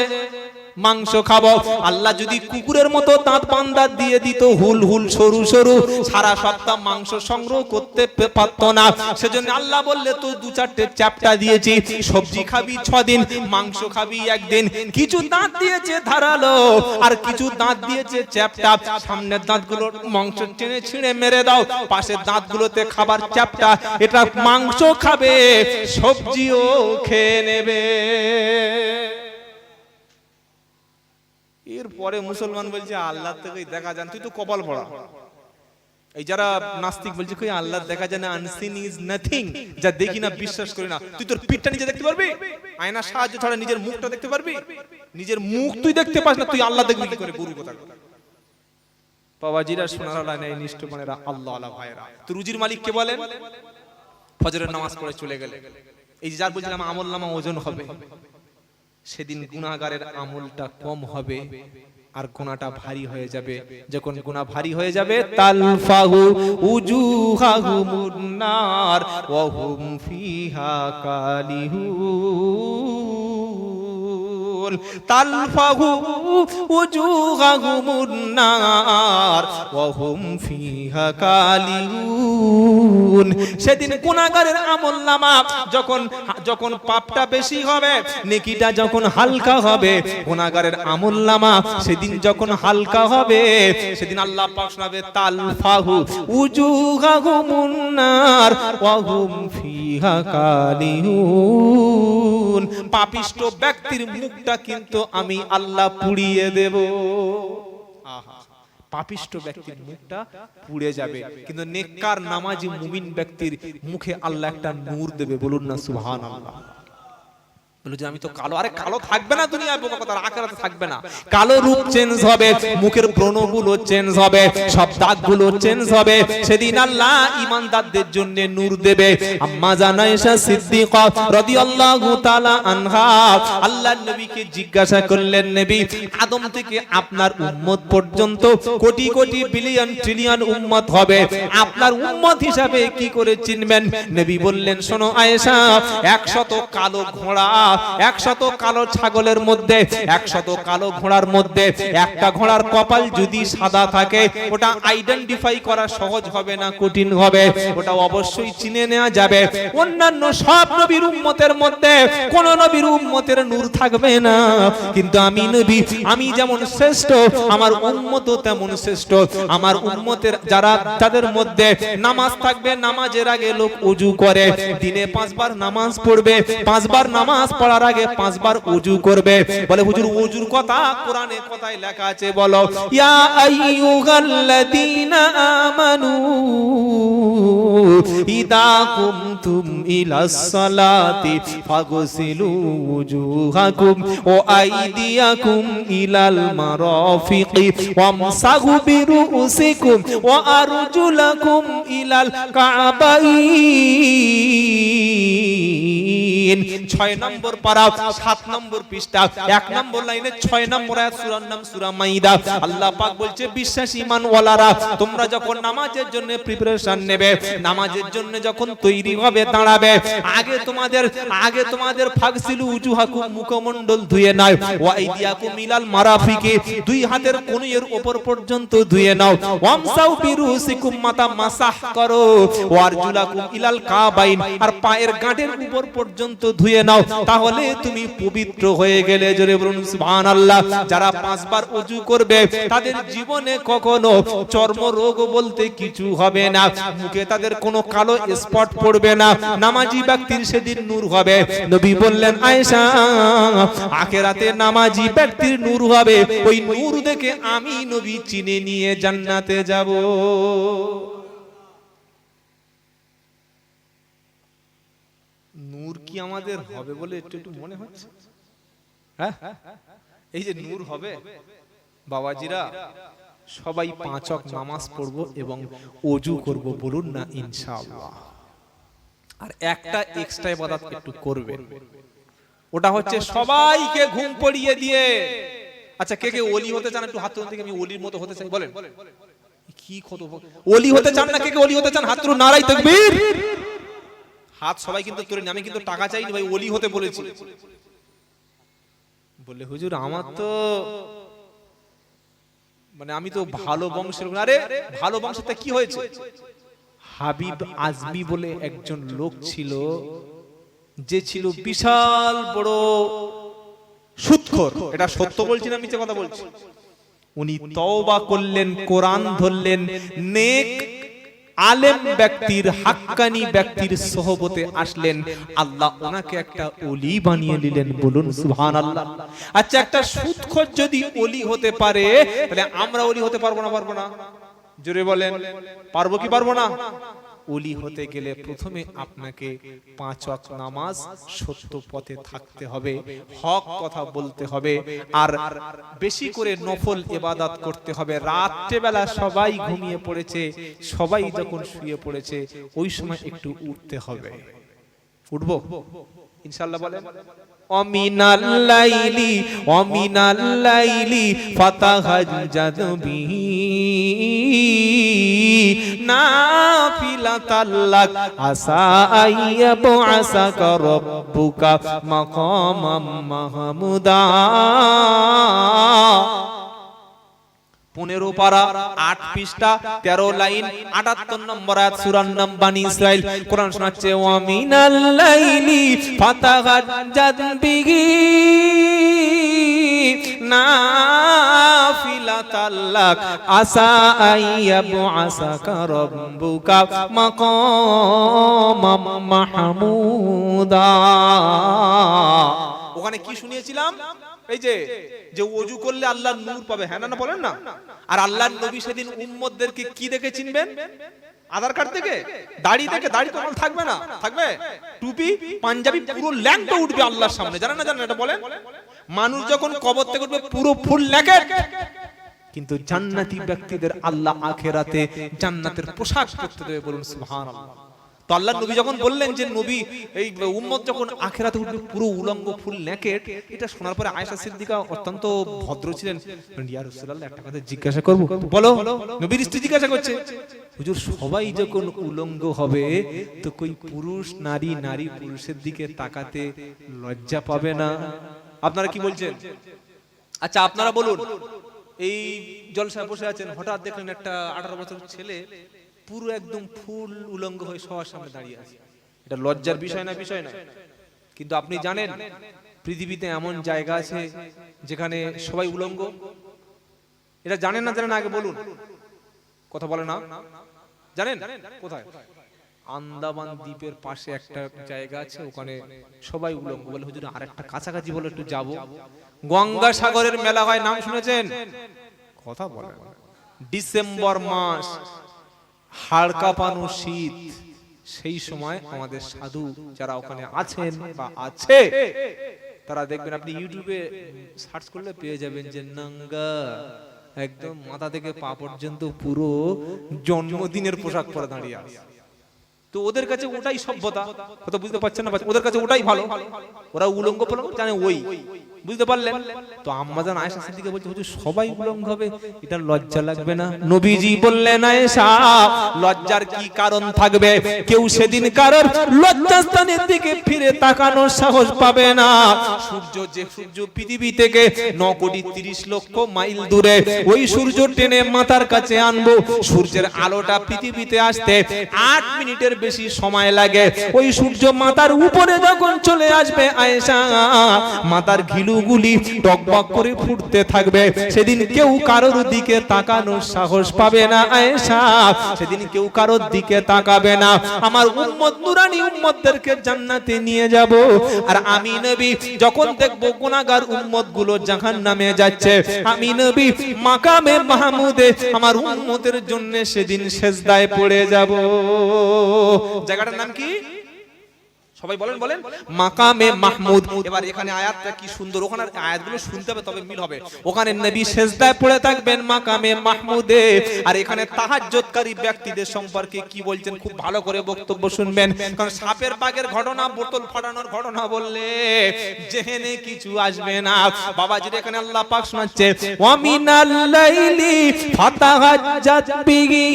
মাংস খাবো। আল্লাহ যদি কুকুরের মতো দাঁত বান্দা দিয়ে দিত, হুল হুল সরু সরু, সারা সপ্তাহ মাংস সংগ্রহ করতে পারতো না। সেজন্য আল্লাহ বললে তো দু চারটে চ্যাপ্টা দিয়েছি, সবজি খাবি 6 দিন, মাংস খাবি 1 দিন। কিছু দাঁত দিয়েছে ধারালো, আর কিছু দাঁত দিয়েছে চ্যাপ্টা। সামনের দাঁতগুলো মাংস টেনে ছিঁড়ে মেরে দাও, পাশের দাঁতগুলোতে খাবার চ্যাপ্টা। এটা মাংস খাবে, সবজিও খেয়ে নেবে। এরপরে মুসলমান বলছে আল্লাহ থেকে দেখা যান, তুই তো কপাল পড়া। এই যারা নাস্তিক বলছে কই আল্লাহ দেখা যায় না, আনসিন ইজ নাথিং, যা দেখি না বিশ্বাস করি না। তুই তোর পিঠটা নিজে দেখতে পারবি? আয়নার সাহায্য ছাড়া নিজের মুখটা দেখতে পারবি? নিজের মুখ তুই দেখতে পাস না, তুই আল্লাহ দেখবি কি করে? গুরু কথা। বাবাজিরা সোনারা নাই নিষ্ঠমানেরা আল্লাহ আলা ভাইরা, তো রুজির মালিক কে বলেন? ফজরের নামাজ পড়ে চলে গেলে, এই যার বলছিলাম আমলনামা ওজন হবে, সেদিন গুনাহগারের আমলটা কম হবে আর গুনাহটা ভারী হয়ে যাবে। যখন গুনাহ ভারী হয়ে যাবে তালফাহু উজুহাহুমুন নার ওয়া হুম ফিহা কালিহুন। তালফাহু উজুহাহুমুন নার ওয়া হুম ফিহা কালিহুন। সেদিন গুনাহগারের আমলনামা যখন পাপটা বেশি হবে, নেকিটা যখন হালকা হবে, গুনাহগারের আমলনামা সেদিন যখন হালকা হবে, সেদিন আল্লাহ পাক শোনাবে তালফাহু উজুহাহুমুন নার ওয়া হুম ফিহা কালিহুন। পাপিষ্ট ব্যক্তির মুখটা কিন্তু আমি আল্লাহ পুড়িয়ে দেব। আহা, পাপিষ্ট ব্যক্তির মুখটা পুড়ে যাবে, কিন্তু নেককার নামাজি মুমিন ব্যক্তির মুখে আল্লাহ একটা নূর দেবে। বলুন না সুবহানাল্লাহ। বলে যে আমি তো কালো, আরে কালো থাকবে না দুনিয়ায়, বোকা কথা, আখিরাতে থাকবে না। কালো রূপ চেঞ্জ হবে, মুখের ব্রণগুলো চেঞ্জ হবে, সব দাগগুলো চেঞ্জ হবে। সেদিন আল্লাহ ঈমানদারদের জন্য নূর দেবে। আম্মা জান আয়েশা সিদ্দিকা রাদিয়াল্লাহু তাআলা আনহা আল্লাহর নবীকে জিজ্ঞাসা করলেন, নবী আদম থেকে আপনার উম্মত পর্যন্ত কোটি কোটি বিলিয়ন ট্রিলিয়ন উম্মত হবে, আপনার উম্মত হিসাবে কি করে চিনবেন? নবী বললেন, শোনো আয়েশা, 100 কালো ঘোড়া, 100 কালো ছাগলের মধ্যে, 100 কালো ঘোড়ার মধ্যে একটা ঘোড়ার কপাল যদি সাদা থাকে, ওটা আইডেন্টিফাই করা সহজ হবে না, কঠিন হবে, ওটা অবশ্যই চিনে নেওয়া যাবে। অন্যান্য সব নবীর উম্মতের মধ্যে কোন নবীর উম্মতের নূর থাকবে না, কিন্তু আমি নবী, আমি যেমন শ্রেষ্ঠ, আমার উম্মতও তেমন শ্রেষ্ঠ। আমার উম্মতের যারা, তাদের মধ্যে নামাজ থাকবে, নামাজের আগে লোক ওযু করে, দিনে 5 বার নামাজ পড়বে, 5 বার নামাজ পড়ার আগে 5 বার ওযু করবে। বলে হুজুর ওযুর কথা কোরআনে কোথায় লেখা আছে বলো? ইয়া আইয়ুহাল্লাযীনা আমানু ইদা কুমতুম ইলাস সালাতি ফাগসিলু ওযুহাকুম ওয়া আইদিয়াকুম ইলাল মারাফিকি ওয়ামসাহু বিরুউসিকুম ওয়া আরজুলাকুম ইলাল কাবাইন। 6 নম্বর পারা 7 নম্বর পৃষ্ঠা 1 নম্বর লাইনে 6 নম্বর আয়াত, সূরার নাম সূরা মাইদা। আল্লাহ পাক বলছে বিশ্বাসী ঈমানওয়ালারা তোমরা যখন নামাজের জন্য প্রিপারেশন নেবে, নামাজের জন্য যখন তৈরি হবে দাঁড়াবে, আগে তোমাদের ফাগসিলু উজুহাকুম মুখমণ্ডল ধুয়ে নাও, ওয়া আইদিয়াকুম ইলাল মারাফিকি দুই হাতের কনুইয়ের উপর পর্যন্ত ধুয়ে নাও, ওয়ামসাউ বিরুসিকুম মাথা মাসাহ করো, ওয়া আরজুলাকুম ইলাল কাবাইন আর পায়ের গাঁটের উপর পর্যন্ত ধুয়ে নাও, তাহলে তুমি পবিত্র হয়ে গেলে। জোরে বলুন সুবহানাল্লাহ। যারা 5 বার ওযু করবে তাদের জীবনে কখনো চর্মরোগ বলতে কিছু হবে না, মুখে তাদের কোনো কালো স্পট পড়বে না, নামাজি ব্যক্তির সেদিন নূর হবে। নবী বললেন আয়েশা আখিরাতে নামাজি ব্যক্তির নূর হবে, ওই নূর দেখে আমি নবী চিনে নিয়ে জান্নাতে যাব। নূর কি আমাদের হবে বলে একটু একটু মনে হচ্ছে? হ্যাঁ, এই যে নূর হবে বাবাজিরা সবাই 5 ওয়াক্ত নামাজ পড়বো এবং ওযু করব, বলুন না ইনশাআল্লাহ। আর একটা এক্সট্রা ইবাদত একটু করবেন, ওটা হচ্ছে সবাইকে ঘুম পড়িয়ে দিয়ে। আচ্ছা কে কে ওলি হতে চান একটু হাত তুলুন দেখি, আমি ওলির মতো হতে চাই বলেন। কি কত ওলি হতে চান না? কে কে ওলি হতে চান হাত তুলুন, নারায়ে তাকবীর। হাত সবাই কিন্তু তুলেন, আমি কিন্তু টাকা চাইনি ভাই, ওলি হতে বলেছি। বলে হুজুর আমার তো মানে আমি তো ভালো বংশের। আরে ভালো বংশটা কি হয়েছে? হাবিব আজমি বলে একজন লোক ছিল, যে ছিল বিশাল বড় সুদখোর। এটা সত্য বলছি না মিথ্যে কথা বলছি? উনি তওবা করলেন, কোরআন ধরলেন, নেক আলেম ব্যক্তির হাক্কানি ব্যক্তির সোহবতে আসলেন, আল্লাহ ওনাকে একটা ওলি বানিয়ে নিলেন। বলুন সুবহানাল্লাহ। আচ্ছা একটা সুদখোর যদি ওলি হতে পারে, তাহলে আমরা ওলি হতে পারবো না? পারবো না? জোরে বলেন, পারবো কি পারবো না? ওলি হতে গেলে প্রথমে আপনাকে 5 ওয়াক্ত নামাজ সত্য পথে থাকতে হবে, হক কথা বলতে হবে, আর বেশি করে নফল ইবাদত করতে হবে। রাত্রে বেলা সবাই ঘুমিয়ে পড়েছে, সবাই যখন শুয়ে পড়েছে ওই সময় একটু উঠতে হবে। উঠবো ইনশাআল্লাহ বলেন। অমিনাল লাইলি ফাতাহাজ্জাদ বিহি নাফিলাতাল লাক আসা আইয়াবআসাকা রাব্বুকা মাকামাম মাহমুদা। 15 পারা 8 পৃষ্ঠা 13 লাইন 78 নম্বর আয়াত, সূরার নাম বানি ইসরাইল। কোরআন শোনাচ্ছে ওয়া মিনাল লাইলি ফাতাহাজ্জাদ বিহি নাফিলাতাল লাক আসা আইয়াবআসাকা রাব্বুকা মাকামাম মাহমুদা। ওখানে কি শুনিয়েছিলাম? এই যে ওযু করলে আল্লাহর নূর পাবে, হ্যাঁ না বলেন না? আর আল্লাহর নবী সেদিন উম্মতদেরকে কি দেখে চিনবেন? আধার কার্ড থেকে, দাড়ি থেকে। দাড়ি তো থাকবে না, থাকবে টুপি পাঞ্জাবি, পুরো ল্যাংটা উঠবে আল্লাহর সামনে। জানেন না জানেন এটা বলেন? মানুষ যখন কবর থেকে উঠবে পুরো ফুল নেকেড। কিন্তু জান্নাতি ব্যক্তিদের আল্লাহ আখিরাতে জান্নাতের পোশাক পরতে দেবে। বলুন সুবহানাল্লাহ। তো আল্লাহর নবী যখন বললেন যে নবী এই উম্মত যখন আখিরাতে উঠবে পুরো উলঙ্গ ফুল নেকেড, এটা শোনার পরে আয়েশা সিদ্দিকা অত্যন্ত ভদ্র ছিলেন। ইয়া রাসূলুল্লাহ একটা কথা জিজ্ঞাসা করব? বলো। নবীর স্ত্রী জিজ্ঞাসা করছে, হুজুর সবাই যখন উলঙ্গ হবে তো কই পুরুষ নারী পুরুষের দিকে তাকাতে লজ্জা পাবে না? আপনারা কি বলছেন? আচ্ছা আপনারা বলুন, এই জলসায় বসে আছেন, হঠাৎ দেখলেন একটা 18 বছরের ছেলে পুরো একদম ফুল উলঙ্গ হয়ে সবার সামনে দাঁড়িয়ে আছে, এটা লজ্জার বিষয় না? বিষয় না। কিন্তু আপনি জানেন পৃথিবীতে এমন জায়গা আছে যেখানে সবাই উলঙ্গ? এটা জানেন না জানেন? আগে বলুন, কথা বলে না। জানেন কোথায়? আন্দামান দ্বীপের পাশে একটা জায়গা আছে, ওখানে সবাই উলঙ্গ। বলে হুজুর আর একটা কাছাকাছি বলে একটু যাব। গঙ্গাসাগরের মেলা হয়, নাম শুনেছেন? কথা বলেন। ডিসেম্বর মাস, হাড় কাঁপানো শীত, সেই সময় আমাদের সাধু যারা ওখানে আছেন বা আছে, তারা দেখবেন, আপনি ইউটিউবে সার্চ করলে পেয়ে যাবেন যে নাঙ্গা একদম মাথা থেকে পা পর্যন্ত পুরো জন্মদিনের পোশাক পরে দাঁড়িয়ে আছে। তো ওদের কাছে ওটাই সভ্যতা, কথা বুঝতে পারছেন না? ওদের কাছে ওটাই ভালো, ওরা উলঙ্গ পলঙ্গ জানে, ওই বুঝতে পারলেন? তো আম্মাজান আয়েশা সিদ্দিকা বলছে হুজুর সবাই উলঙ্গ হবে, এটা লজ্জা লাগবে না? নবীজি বললেন আয়েশা লজ্জার কি কারণ থাকবে? কেউ সেদিন কারোর লজ্জাস্থানের দিকে ফিরে তাকানোর সাহস পাবে না। সূর্য, যে সূর্য পৃথিবী থেকে 9,30,00,000 মাইল দূরে, ওই সূর্য টেনে মাথার কাছে আনবো, সূর্যের আলোটা পৃথিবীতে আসতে 8 মিনিটের বেশি সময় লাগে। ওই সূর্য মাথার উপরে যখন চলে আসবে আয়েশা, মাথার ঘিলুগুলি টকবক করে ফুটতে থাকবে। সেদিন কেউ কারোর দিকে তাকানোর সাহস পাবে না আয়েশা, সেদিন কেউ কারোর দিকে তাকাবে না। আমার উম্মত নুরানি উম্মতদেরকে জান্নাতে নিয়ে যাব, আর আমি নবী যখন দেখব গুনাহগার উম্মত গুলো জাহান্নামে যাচ্ছে, আমি নবী মাকামে মাহমুদে আমার উম্মতের জন্য সেদিন সেজদায় পড়ে যাব। জায়গাটার নাম কি? সবাই বলেন বলেন, মাকামে মাহমুদ। এবার এখানে আয়াতটা কি সুন্দর, ওখানে আয়াতগুলো শুনতে হবে তবে মিল হবে। ওখানে নবী সেজদায় পড়ে থাকবেন মাকামে মাহমুদে, আর এখানে তাহাজ্জুদকারী ব্যক্তিদের সম্পর্কে কি বলছেন খুব ভালো করে বক্তব্য শুনবেন। কারণ সাপের বাগের ঘটনা, বোতল ফাটানোর ঘটনা বললে জেহেনে কিছু আসবে না। বাবাজির এখানে আল্লাহ পাক শোনাচ্ছে ওয়া মিনাল লাইলি ফাতাহাজ্জাত বিহি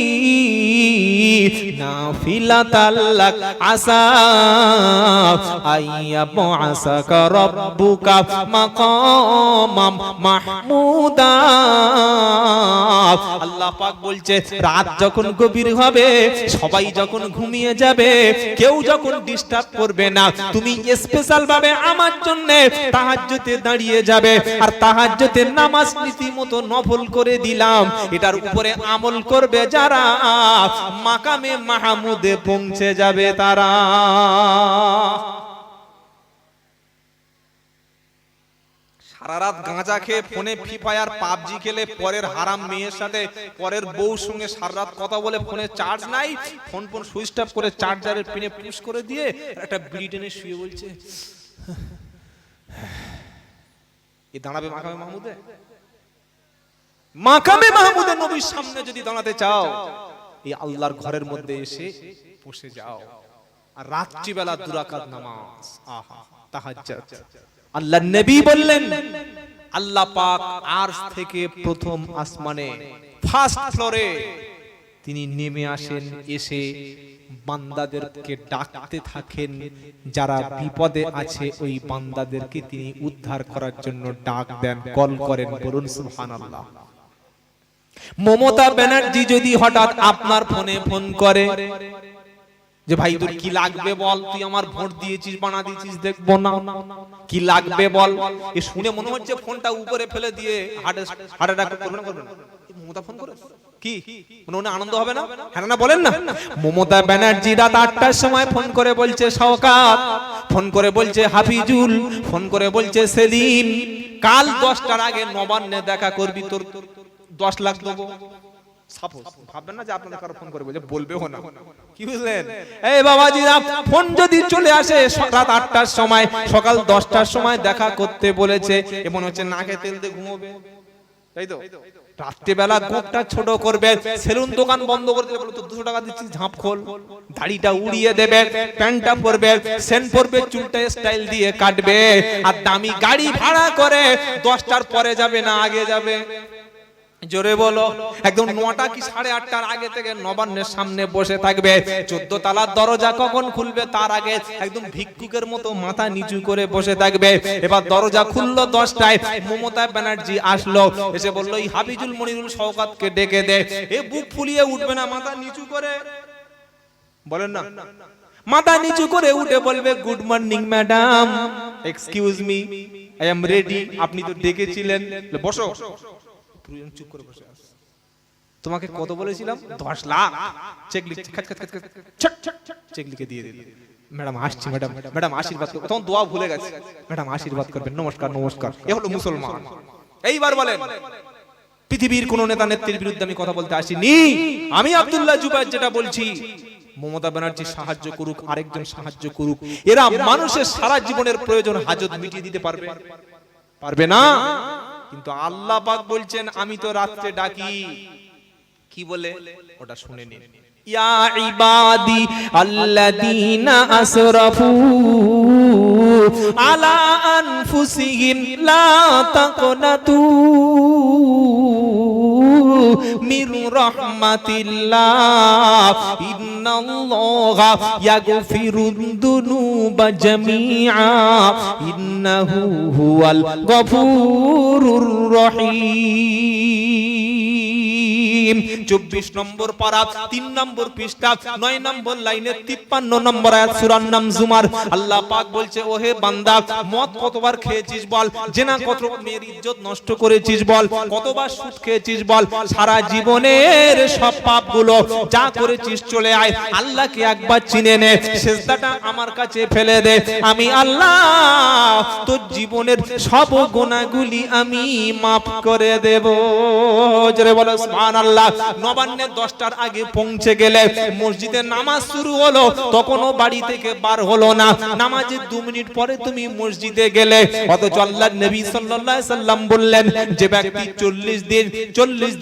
নাফিলাতাল লাক আসা আইয়াবআসাকা রাব্বুকা মাকামাম মাহমুদা। আল্লাহ পাক বলছে রাত যখন গভীর হবে, সবাই যখন ঘুমিয়ে যাবে, কেউ যখন ডিস্টার্ব করবে না, তুমি স্পেশাল ভাবে আমার জন্য তাহাজ্জুদে দাঁড়িয়ে যাবে, আর তাহাজ্জুদের নামাজ রীতিমতো নফল করে দিলাম। এটার উপরে আমল করবে যারা, মাকামে মাহমুদে পৌঁছে যাবে তারা। সারা রাত গাঁজা খেয়ে ফোনে ফ্রি ফায়ার পাবজি খেলে, পরের হারাম মেয়ের সাথে পরের বউর সঙ্গে সারা রাত কথা বলে, ফোনে চার্জ নাই, ফোন সুইচ অফ করে চার্জারের পিনে পুশ করে দিয়ে একটা বিড়ি টেনে শুয়ে বলছে এ দাঁড়াবে মাকামে মাহমুদে? মাকামে মাহমুদে নবীর সামনে যদি দাঁড়াতে চাও, এই আল্লাহর ঘরের মধ্যে এসে বসে যাও, আর রাত্রিবেলা 2 রাকাত নামাজ, আহা তাহাজ্জুদ। আল্লাহর নবী বললেন আল্লাহ পাক আরশ থেকে প্রথম আসমানে ফার্স্ট ফ্লোরে তিনি নেমে আসেন, এসে বান্দাদেরকে ডাকতে থাকেন, যারা বিপদে আছে ওই বান্দাদেরকে তিনি উদ্ধার করার জন্য ডাক দেন, কল করেন। বলুন সুবহানাল্লাহ। মমতা ব্যানার্জি যদি হঠাৎ আপনার ফোনে ফোন করে যে ভাই তোর কি লাগবে বল, তুই আমার ভোট দিয়েছিস, বানা দিয়েছিস, দেখবো না, কি লাগবে বল, এ শুনে মনে হচ্ছে ফোনটা উপরে ফেলে দিয়ে হার্ট অ্যাটাক করবে না, করবে না? মমতা ফোন করে কি মনে আনন্দ হবে না? হ্যাঁ না বলেন না? মমতা ব্যানার্জি রাত 8টার সময় ফোন করে বলছে শওকত, ফোন করে বলছে হাফিজুল, ফোন করে বলছে সেলিম, কাল 10টার আগে নবান্নে দেখা করবি, তোর 10 লাখ দেবো। ভাববেন না যে আপনাদের কারো ফোন করে বলবেও না, কি বুঝলেন? এই বাবাজিরা, ফোন যদি চলে আসে রাত 8টার সময়, সকাল 10টার সময় দেখা করতে বলেছে, এমন হচ্ছে নাকে তেল দিয়ে ঘুমোবে, তাই তো? রাত্রিবেলা গোপটা ছোট করবে, সেলুন দোকান বন্ধ করে দেবে, তো 200 টাকা দিচ্ছি ঝাঁপ খোল, দাড়িটা উড়িয়ে দেবে, প্যান্টটা পরবে, সেন্ট পরবে, চুলটা স্টাইল দিয়ে কাটবে, আর দামি গাড়ি ভাড়া করে 10টার পরে যাবে না আগে যাবে। জোরে বলো, একদম 9টা কি 8:30টার আগে থেকে নবান্নের সামনে বসে থাকবে। 14 তলার দরজা কখন খুলবে তার আগে একদম ভিক্ষুকের মতো মাথা নিচু করে বসে থাকবে। এবার দরজা খুললো 10টায়, মমতা ব্যানার্জি আসলো, এসে বললো এই হাফিজুল মনিরুল শওকতকে ডেকে দে। এ বুক ফুলিয়ে উঠবে না, মাথা নিচু করে, বলেন না, মাথা নিচু করে উঠে বলবে good morning madam, excuse me, I am ready, আপনি তো ডেকেছিলেন, বসো। চুপ করে বসে আছে। তোমাকে কত বলেছিলাম? 10 লাখ। চেক লিখে চেক লিখে দিয়ে দিল। ম্যাডাম আসছি, ম্যাডাম ম্যাডাম আশীর্বাদ করবেন। তখন দোয়া ভুলে গেছে, ম্যাডাম আশীর্বাদ করবেন, নমস্কার নমস্কার। এ হলো মুসলমান। এইবার বলেন, পৃথিবীর কোন নেতা নেত্রীর বিরুদ্ধে আমি কথা বলতে আসিনি। আমি আব্দুল্লাহ জুবায়ের যেটা বলছি, মমতা ব্যানার্জি সাহায্য করুক, আরেকজন সাহায্য করুক, এরা মানুষের সারা জীবনের প্রয়োজন হাজত মিটিয়ে দিতে পারবে? পারবে না। কিন্তু আল্লাহ পাক বলছেন আমি তো রাত্রে ডাকি, কি বলে ওটা শুনে নিন। ইয়া ইবাদি আল্লাযীনা আসরাফু আলা আনফুসিহিম লা তাকনাতু মির রাহমাতিল্লাহ ইন্নাল্লাহা ইয়াগফিরুদ যুনুবা জামিআ ইন্নাহু হুয়াল গফুরুর রহিম। 24 নম্বর পারা 3 নম্বর পৃষ্ঠা 9 নম্বর লাইনে 53 নম্বর আয়াত সূরার নাম জুমার। আল্লাহ পাক বলছে, ওহে বান্দা, মদ কতবার খেয়েছিস বল, জেনা কত মেয়ের ইজ্জত নষ্ট করেছিস বল, কতবার সুদ খেয়েছিস বল, সারা জীবনের সব পাপগুলো যা করেছিস চলে আয়, আল্লাহকে একবার চিনে নে, সিজদাটা আমার কাছে ফেলে দে, আমি আল্লাহ তোর জীবনের সব গুনাহগুলি আমি maaf করে দেব। জোরে বলো সুবহানাল্লাহ। নবান্নে 10টার আগে পৌঁছে গেলে মসজিদে নামাজ শুরু হলো, তখনও বাড়ি থেকে বার হলো না, নামাজের 2 মিনিট পরে তুমি মসজিদে গেলে। অথচ আল্লাহর নবী সাল্লাল্লাহু আলাইহি সাল্লাম বললেন, যে ব্যক্তি 40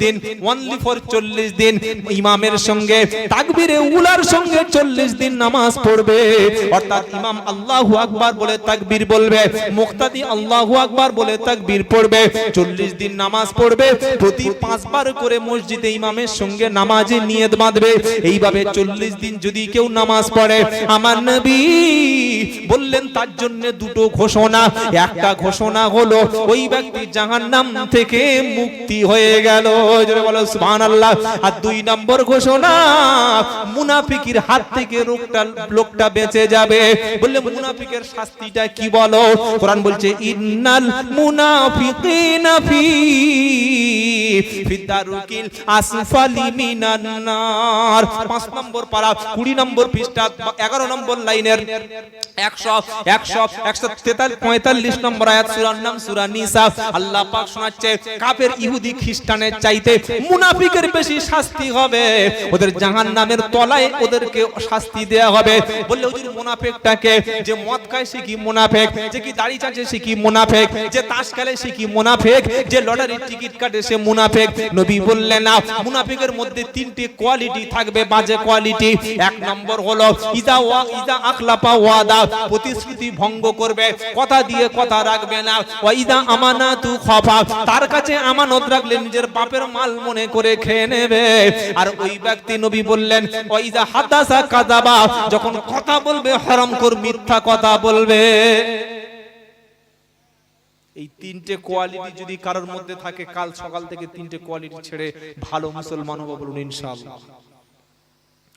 দিন অনলি ফর 40 দিন ইমামের সঙ্গে তাকবীরে উলার সঙ্গে 40 দিন নামাজ পড়বে, অর্থাৎ ইমাম আল্লাহু আকবার বলে তাকবীর বলবে, মুক্তাদি আল্লাহু আকবার বলে তাকবীর পড়বে, 40 দিন নামাজ পড়বে, প্রতি 5 বার করে মসজিদে ইমামের সঙ্গে নামাজে নিয়ত বাঁধবে। এইভাবে 40 দিন যদি কেউ নামাজ পড়ে, আমার নবী বললেন তার জন্য 2টো ঘোষণা। একটা ঘোষণা হলো ওই ব্যক্তি জাহান্নাম থেকে মুক্তি হয়ে গেল, জোরে বলো সুবহানাল্লাহ। আর 2 নম্বর ঘোষণা, মুনাফিকের হাত থেকে লোকটা বেঁচে যাবে। বললে মুনাফিকের শাস্তিটা কি বলো? কোরআন বলছে, ইন্নাল মুনাফিকিনা ফি দারুকিল আসফালি মিনান নার। 5 নম্বর পারা 20 নম্বর পৃষ্ঠা 11 নম্বর লাইনের 145 নম্বর আয়াত সূরার নাম সূরা নিসা। আল্লাহ পাক শোনাচ্ছে, কাফের ইহুদি খ্রিস্টানের চাইতে মুনাফিকের বেশি শাস্তি হবে, ওদের জাহান্নামের তলায় ওদেরকে শাস্তি দেয়া হবে। বললে হুজুর মুনাফিকটাকে, যে মদ খায় সে কি মুনাফিক, যে কি দাড়ি চাচে সে কি মুনাফিক, যে তাস খেলে সে কি মুনাফিক, যে লটারির টিকিট কাটে সে মুনাফিক? নবী বললেন না, মুনাফিকের মধ্যে 3টি কোয়ালিটি থাকবে, বাজে কোয়ালিটি। 1 নম্বর হলো ইজা আখলাফা ওয়াদা, প্রতিশ্রুতি ভঙ্গ করবে, কথা দিয়ে কথা রাখবে না। ওয়া ইজা আমানাতু খাফা, তার কাছে আমানত রাখলে নিজের বাপের মাল মনে করে খেয়ে নেবে। আর ওই ব্যক্তি নবী বললেন, ওয়া ইজা হাদাসা কাযাবা, যখন কথা বলবে হারামখোর মিথ্যা কথা বলবে। এই 3টে কোয়ালিটি যদি কারোর মধ্যে থাকে, কাল সকাল থেকে 3টে কোয়ালিটি ছেড়ে ভালো মুসলমান হবে বলুন ইনশাআল্লাহ।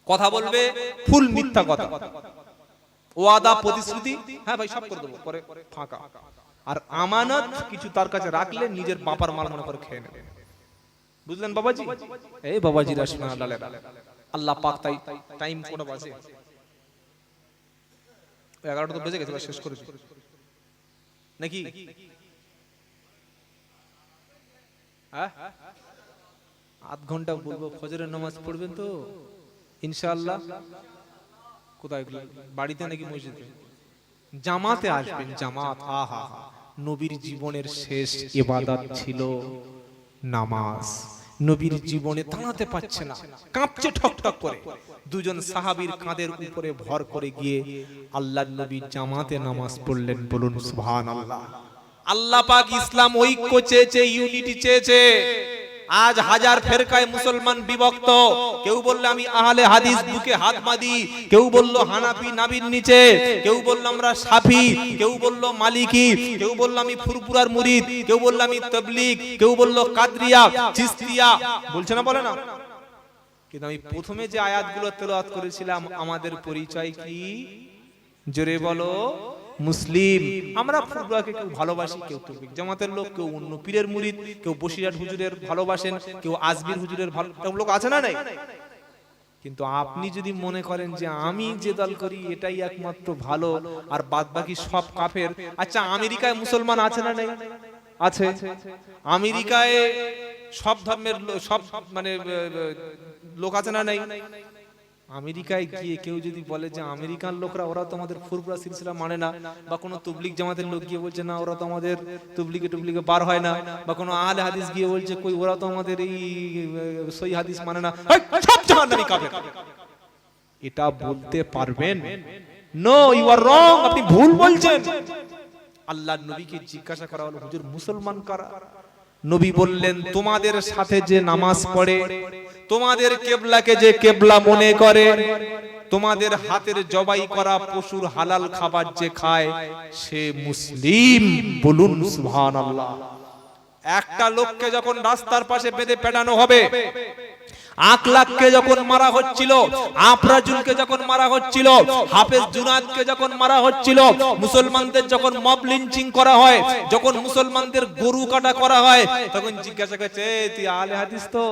কথা বলবে ফুল মিথ্যা কথা, ওয়াদা প্রতিশ্রুতি হ্যাঁ ভাই সব করে দেবো, পরে ফাঁকা। আর আমানত কিছু তার কাছে রাখলে নিজের বাবার মাল মনে করে খেয়ে নেবে। বুঝলেন বাবাজি? এই বাবাজি রাসনা আল্লাহ পাক তাই টাইম কোন বাজে 11টা তো বেজে গেছে, শেষ করেছি নাকি? আধ ঘন্টা বলবো, ফজরের নামাজ পড়বেন তো ইনশাআল্লাহ। কোথায় বাড়িতে নাকি মসজিদে? জামাতে আসবেন, জামাত। আহা, নবীর জীবনের শেষ ইবাদত ছিল নামাজ। নবীর জীবনে দাঁড়াতে পারছে না, কাঁপছে ঠকঠক করে। 2জন সাহাবীর কাঁধের উপরে ভর করে গিয়ে আল্লাহর নবী জামাতে নামাজ পড়লেন, বলুন সুবহানাল্লাহ। আল্লাহ পাক ইসলাম ঐক্য চেয়েছে, ইউনিটি চেয়েছে। আজ হাজার ফেরকায় মুসলমান বিভক্ত। কেউ বলল আমি আহলে হাদিস, বুকে হাত বাঁধি, কেউ বলল হানাফি নাবির নিচে, কেউ বলল আমরা শাফি, কেউ বলল মালিকি, কেউ বলল আমি ফুরফুরার মুরিদ, কেউ বলল আমি তাবলীগ, কেউ বলল কাদরিয়া, চিশতিয়া। বলছে না, বলে না? কিন্তু আমি প্রথমে যে আয়াতগুলো তেলাওয়াত করেছিলাম, আমাদের পরিচয় কি? জোরে বলো। মুসলিম। আমরা ফুরফুরাকে কেউ ভালোবাসি, কেউ তৌফিক জামাতের লোক, কেউ অন্য পীরের মুরিদ, কেউ বসিরহাট হুজুরের ভালোবাসেন, কেউ আজমির হুজুরের ভালো লোক আছে না নাই? কিন্তু আপনি যদি মনে করেন যে আমি যে দল করি এটাই একমাত্র ভালো আর বাদ বাকি সব কাফের। আচ্ছা, আমেরিকায় মুসলমান আছে না নাই? আছে। আমেরিকায় সব ধর্মের সব মানে লোক আছে না নাই? আমেরিকায় গিয়ে কেউ যদি বলে যে আমেরিকান লোকরা ওরা তো আমাদের ফুরফুরা সিলসিলা মানে না, বা কোনো তাবলীগ জামাতের লোক গিয়ে বলছে না ওরা তো আমাদের তাবলীগে বার হয় না, বা কোনো আহলে হাদিস গিয়ে বলছে কই ওরা তো আমাদের এই সহি হাদিস মানে না, সব জাহান্নামী কাফের, এটা বলতে পারবেন? নো, ইউ আর রং, আপনি ভুল বলছেন। আল্লাহর নবীকে জিজ্ঞাসা করা হলো, হুজুর মুসলমান কারা? নবী বললেন, তোমাদের সাথে যে নামাজ পড়ে, তোমাদের কিবলাকে যে কিবলা মনে করে, তোমাদের হাতের জবাই করা পশুর হালাল খাবার যে খায় সে মুসলিম। বলুন সুবহানাল্লাহ। একটা লোককে যখন রাস্তার পাশে বেঁধে পেটানো হবে, আকলাককে যখন মারা হচ্ছিল, আফরাজুলকে যখন মারা হচ্ছিল, হাফেজ জুনাদকে যখন মারা হচ্ছিল, মুসলমানদের যখন মব লিঞ্চিং করা হয়, যখন মুসলমানদের গরু কাটা করা হয়, তখন জিজ্ঞাসা করছে তুই আহলে হাদিস তো,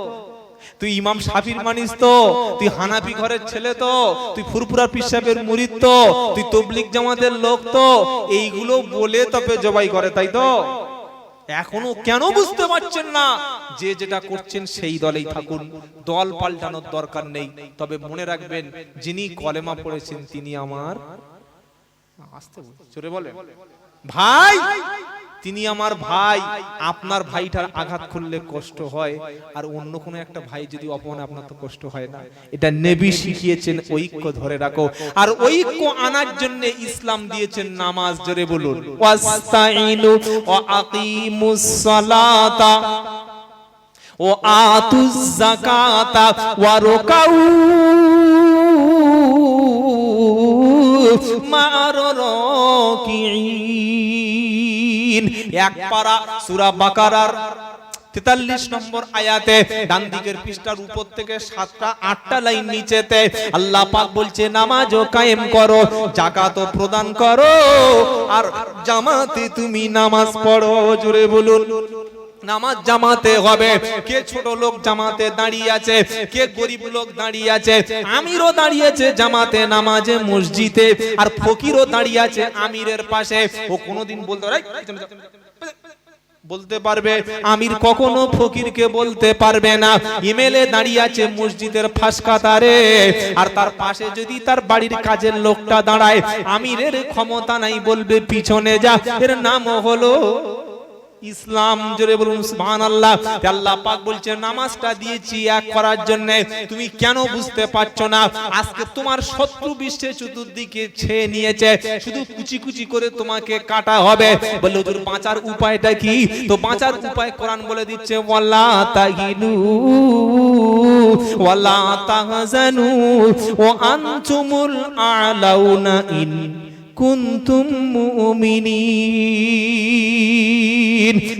তুই ইমাম শাফির মানিস তো, তুই হানাফি ঘরের ছেলে তো, তুই ফুরফুরা পীর সাহেবের মুরিদ তো, তুই তাবলীগ জামাতের লোক তো, এইগুলো বলে তবে জবাই করে, তাই তো? এখনো কেন বুঝতে পারছেন না? যে যেটা করছেন সেই দলেই থাকুন, দল পাল্টানোর দরকার নেই। তবে মনে রাখবেন, যিনি কলেমা পড়েছেন তিনি আমার, আস্তে জোরে বলেন ভাই, তিনি আমার ভাই। আপনার ভাইটার আঘাত করলে কষ্ট হয়, আর অন্য কোনো একটা ভাই যদি অপমান, আপনার তো কষ্ট হয় না। এটা নবী শিখিয়েছেন, ঐক্য ধরে রাখো। আর ঐক্য আনার জন্য ইসলাম দিয়েছেন নামাজ। জোরে বলুন, ওয়াস্তাইনু ওয়া আকিমুস সালাতা ওয়া আতুজ যাকাতা ওয়া রুকাউ মা'র রাকিঈন। এক পারা সূরা বাকারার 43 নম্বর আয়াতে ডান দিকের পৃষ্ঠার উপর থেকে 7টা 8টা লাইন নিচেতে আল্লাহ পাক বলছে, নামাজও কায়েম করো, যাকাতও প্রদান করো, আর জামাতে তুমি নামাজ পড়ো। জোরে বলুন, নামাজ জামাতে হবে। কে ছোট লোক জামাতে দাঁড়িয়ে আছে, কে গরিব লোক দাঁড়িয়ে আছে, আমিরও দাঁড়িয়েছে জামাতে নামাজে মসজিদে, আর ফকিরও দাঁড়িয়ে আছে আমিরের পাশে। ও কোনোদিন বলতে পারবে, আমির কখনো ফকিরকে বলতে পারবে না। ইমেলে দাঁড়িয়ে আছে মসজিদের ফাঁস কাতারে, আর তার পাশে যদি তার বাড়ির কাজের লোকটা দাঁড়ায়, আমিরের ক্ষমতা নাই, বলবে পিছনে যা। এর নাম হলো ইসলাম। জোরে বলুন সুবহানাল্লাহ। আল্লাহ পাক বলছে, নামাজটা দিয়েছি এক করার জন্য, তুমি কেন বুঝতে পারছো না? আজকে তোমার শত্রু বিশ্বে চতুর্দিকে ছেয়ে নিয়েছে, শুধু কুচি কুচি করে তোমাকে কাটা হবে। বলে হুজুর বাঁচার উপায়টা কি? তো বাঁচার উপায় কোরআন বলে দিচ্ছে, ওয়ালা তাহিনু ওয়ালা তাহজানু ওয়া আনতুমুল আলাউনা ইন কুনতুম মুমিনিন।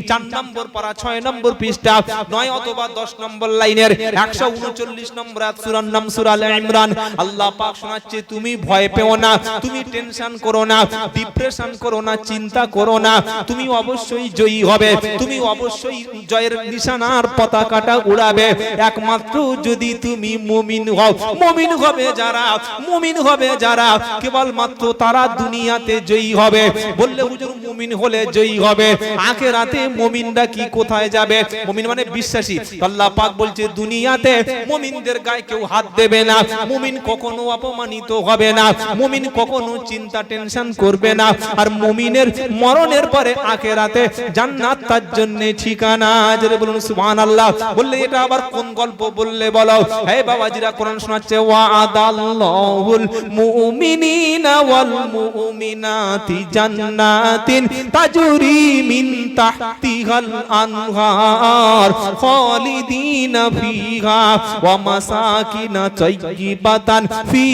4 নম্বর পারা 6 নম্বর পৃষ্ঠা 9 অথবা 10 নম্বর লাইনের 139 নম্বর আয়াত, সূরার নাম সূরা আলে ইমরান। আল্লাহ পাক শোনাচ্ছে, তুমি ভয় পেও না, তুমি টেনশন করো না, ডিপ্রেশন করো না, চিন্তা করো না, তুমি অবশ্যই জয়ী হবে, তুমি অবশ্যই জয়ের নিশানার পতাকাটা উড়াবে, একমাত্র যদি তুমি মুমিন হও। মুমিন হবে যারা, মুমিন হবে যারা, কেবলমাত্র তারা দুনিয়াতে জয়ী হবে। বললে হুজুর মুমিন হলে জয়ী হবে, আখিরাতে মুমিনরা কি কোথায় যাবে? মুমিন মানে বিশ্বাসী। আল্লাহ পাক বলছে, দুনিয়াতে মুমিনদের গায়ে কেউ হাত দেবে না, মুমিন কখনো অপমানিত হবে না, মুমিন কখনো চিন্তা টেনশন করবে না, আর মুমিনের মরণের পরে আখিরাতে জান্নাত তার জন্য ঠিকানা। জোরে বলুন সুবহানাল্লাহ। বললে এটা আবার কোন গল্প বললে বলো? হে বাবাজিরা, কোরআন শোনাচ্ছে, ওয়াদাল্লাহুল মুমিনিনা ওয়াল মুমিনাতি জান্নাতিন তাজরি মিন তাহতিহাল আনহার খালিদিনা ফিহা ওয়া মাসাকিন তাইয়িবাতান ফি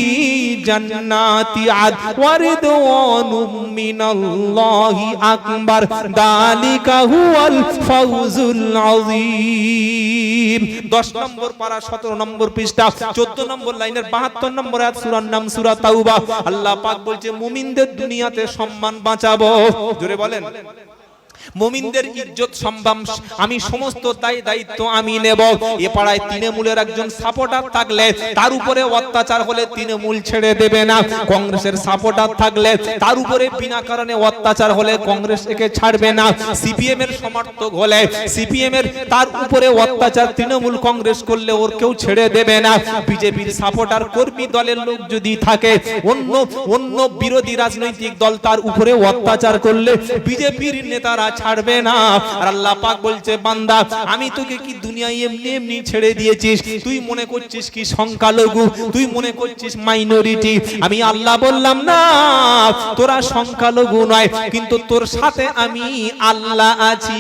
জান্নাতি আদ ওয়া রিদওয়ানুম মিনাল্লাহি আকবার যালিকা হুয়াল ফাউজুল আযীম। 10 নম্বর পারা 17 নম্বর পৃষ্ঠা 14 নম্বর লাইনের 72 নম্বর আয়াত, সূরার নাম সূরা তাওবা। আল্লাহ পাক বলছে, মুমিন মুমিনদের দুনিয়াতে সম্মান বাঁচাবো। জোরে বলেন, মুমিনদের ইজ্জত সম্মান আমি সমস্ত দায়িত্ব আমি নেব। এ পাড়ায় তৃণমূলের একজন সাপোর্টার থাকলে তার উপরে অত্যাচার হলে তৃণমূল ছেড়ে দেবে না। কংগ্রেসের সাপোর্টার থাকলে তার উপরে বিনা কারণে অত্যাচার হলে কংগ্রেস একে ছাড়বে না। সিপিএম এর সমর্থক হলে সিপিএম এর তার উপরে অত্যাচার তৃণমূল কংগ্রেস করলে ওর কেউ ছেড়ে দেবে না। বিজেপির সাপোর্টার কর্মী দলের লোক যদি থাকে, অন্য বিরোধী রাজনৈতিক দল তার উপরে অত্যাচার করলে বিজেপির নেতারা ছাড়বে না। আর আল্লাহ পাক বলছে, বান্দা আমি তোকে কি দুনিয়ায় এমনি এমনি ছেড়ে দিয়েছিস? তুই মনে করছিস কি সংখ্যালঘু, তুই মনে করছিস মাইনরিটি। আমি আল্লাহ বললাম না, তোরা সংখ্যালঘু নয়, কিন্তু তোর সাথে আমি আল্লাহ আছি।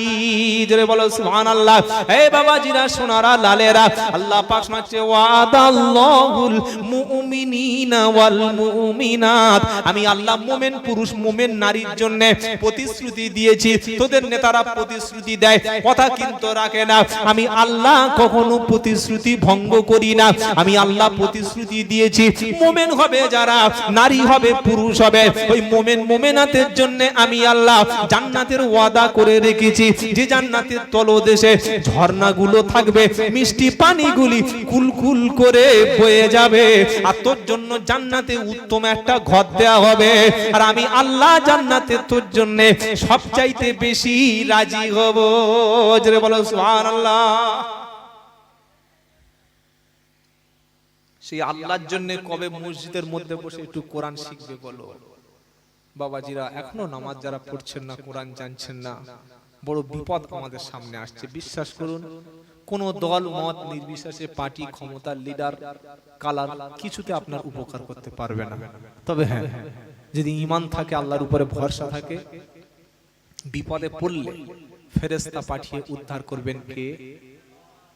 জোরে বলো সুবহানাল্লাহ। এই বাবাজিরা, সোনারা, লালেরা, আল্লাহ পাক শোনাচ্ছে, ওয়াদাল্লাহুল মুমিনিনা ওয়াল মুমিনাত। আমি আল্লাহ মুমিন পুরুষ মুমিন নারীর জন্য প্রতিশ্রুতি দিয়েছি। তোদের নেতারা প্রতিশ্রুতি দেয়, কথা কিন্তু রাখে না। আমি আল্লাহ কখনো প্রতিশ্রুতি ভঙ্গ করি না। আমি আল্লাহ প্রতিশ্রুতি দিয়েছি, মুমিন হবে যারা, নারী হবে পুরুষ হবে, ওই মুমিন মুমিনাতের জন্য আমি আল্লাহ জান্নাতের ওয়াদা করে রেখেছি। যে জান্নাতের তলদেশে ঝর্ণাগুলো থাকবে, মিষ্টি পানিগুলি কুলকুল করে বয়ে যাবে। আর তোর জন্য জান্নাতে উত্তম একটা ঘর দেয়া হবে। আর আমি আল্লাহ জান্নাতে তোর জন্য সবচাইতে বেশি রাজি হব। জোরে বলো সুবহানাল্লাহ। সেই আল্লাহর জন্য কবে মসজিদের মধ্যে বসে একটু কোরআন শিখবে বলো? বাবাজিরা, এখনো নামাজ যারা পড়ছেন না, কোরআন জানছেন না, বড় বিপদ আমাদের সামনে আসছে। বিশ্বাস করুন, কোন দল মত নির্বিশেষে, পার্টি, ক্ষমতার, লিডার, কালার কিছুতে আপনার উপকার করতে পারবে না। তবে হ্যাঁ, যদি ঈমান থাকে, আল্লাহর উপরে ভরসা থাকে, বিপদে পড়লে ফেরেশতা পাঠিয়ে উদ্ধার করবেন কে?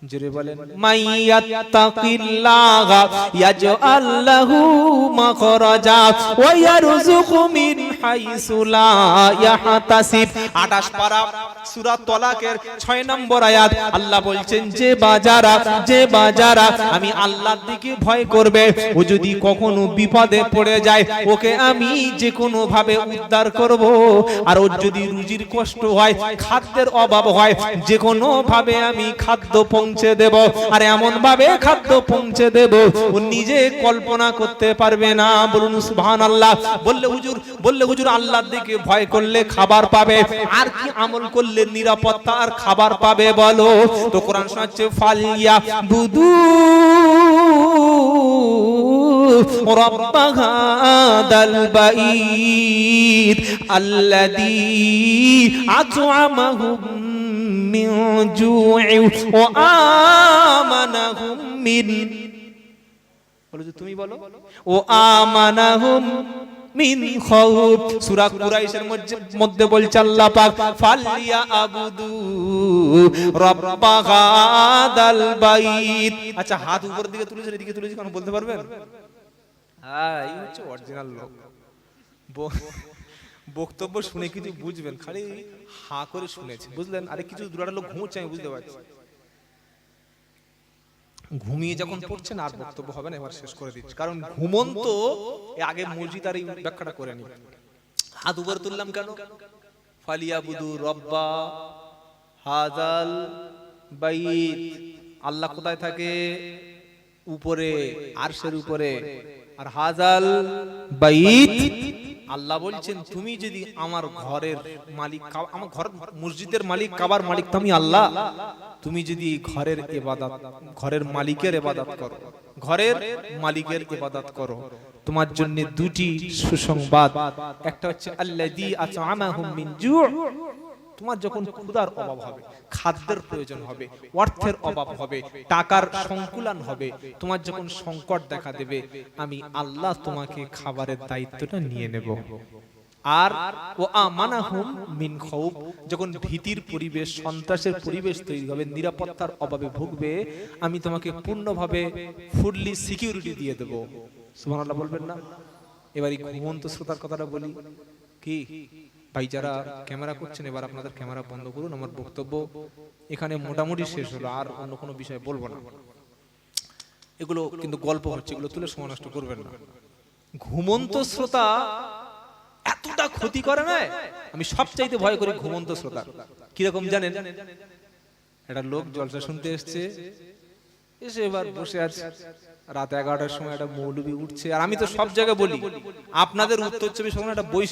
জোরে বলেন, মাইয়াত্তাকিল্লাহা ইয়াজআল লাহু মাখরাজা ওয়া ইয়ারযুকু মিন হাইসু লা ইয়াহতাসিব। 28 পারা সূরা তালাকের 6 নম্বর আয়াত। আল্লাহ বলছেন, যে বাজারা আমি আল্লাহর দিকে ভয় করবে, ও যদি কখনো বিপদে পড়ে যায়, ওকে আমি যে কোনো ভাবে উদ্ধার করব। আর ওর যদি রুজির কষ্ট হয়, খাদ্যের অভাব হয়, যে কোনো ভাবে আমি খাদ্য পৌঁছে দেব। আর এমন ভাবে খাদ্য পৌঁছে দেব ও নিজে কল্পনা করতে পারবে না। বলুন সুবহানাল্লাহ। বললে হুজুর আল্লাহর দিকে ভয় করলে খাবার পাবে, আর কি আমল করলে নিরাপত্তা আর খাবার পাবে বলো? তো কোরআন শোনাচ্ছে, ফালিয়া বুদু رب هذا البعيد الذي أطعمهم من جوع وآمنهم من তুমি বলো وآمنهم মিন খাউফ। সূরা কুরাইশের মধ্যে বলছে আল্লাহ পাক, ফালিয়া আবুদু রাব্বা হাদাল বাইত। আচ্ছা, হাত উপর দিকে তুলেছেন, এদিকে তুলেছি, কোন বলতে পারবেন? হ্যাঁ, এই হচ্ছে অরিজিনাল লোক। বক্তব্য শুনে কিছু বুঝবেন, খালি হা করে শুনেছে, বুঝলেন? আরে কিছু দুরাটা লোক ঘুমোচ্ছে, আমি বুঝতে পারছি। ঘুমিয়ে যখন পড়ছেন আর বক্তব্য হবে না, এবার শেষ করে দিচ্ছি, কারণ ঘুমন্ত আগে মসজিদ আর এই ব্যাখ্যাটা করে নি। হাত উপরে তুললাম কেন? ফালিয়াবুদু রব্বা হাযাল বাইত। আল্লাহ কোথায় থাকে? উপরে, আরশের উপরে। আর হাযাল বাইত, আল্লাহ বলছেন, তুমি যদি আমার ঘরের মালিক, আমার ঘর মসজিদের মালিক, কাবার মালিক তো আমি আল্লাহ, তুমি যদি ঘরের মালিকের ইবাদত করো, ঘরের মালিকের ইবাদত করো, তোমার জন্য দুটি সুসংবাদ। একটা হচ্ছে আল্লাযী আত'আমাহুম মিন জু', তোমার যখন ক্ষুধার অভাব হবে, খাদ্যের প্রয়োজন হবে, অর্থের অভাব হবে, টাকার সংকুলান হবে, তোমার যখন সংকট দেখা দেবে, আমি আল্লাহ তোমাকে খাবারের দায়িত্বটা নিয়ে নেব। আর ও আমানাহুম মিন খাউফ, যখন ভীতির পরিবেশ, সন্ত্রাসের পরিবেশ তৈরি হবে, নিরাপত্তার অভাবে ভুগবে, আমি তোমাকে পূর্ণভাবে ফুললি সিকিউরিটি দিয়ে দেব। সুবহানাল্লাহ বলবেন না? এবার এই ঘুমন্ত শ্রোতার কথাটা বলি কি ভাই, যারা ক্যামেরা করছেন, এবার আপনাদের ক্যামেরা বন্ধ করুন। আমার বক্তব্য এখানে মোটামুটি শেষ হলো, আর অন্য কোনো বিষয় বলবো না। এগুলো কিন্তু গল্প হচ্ছে, এগুলো তুলে সময় নষ্ট করবেন না। ঘুমন্ত শ্রোতা এতটা ক্ষতি করে না, আমি সবচাইতে ভয় করি ঘুমন্ত শ্রোতা। কিরকম জানেন, একটা লোক জলসা শুনতে এসছে, এসে এবার বসে আছে, রাত 11টার সময় একটা মৌলবি উঠছে, আর আমি তো সব জায়গায় বলি আপনাদের উত্তর 24 পরগনা একটা বই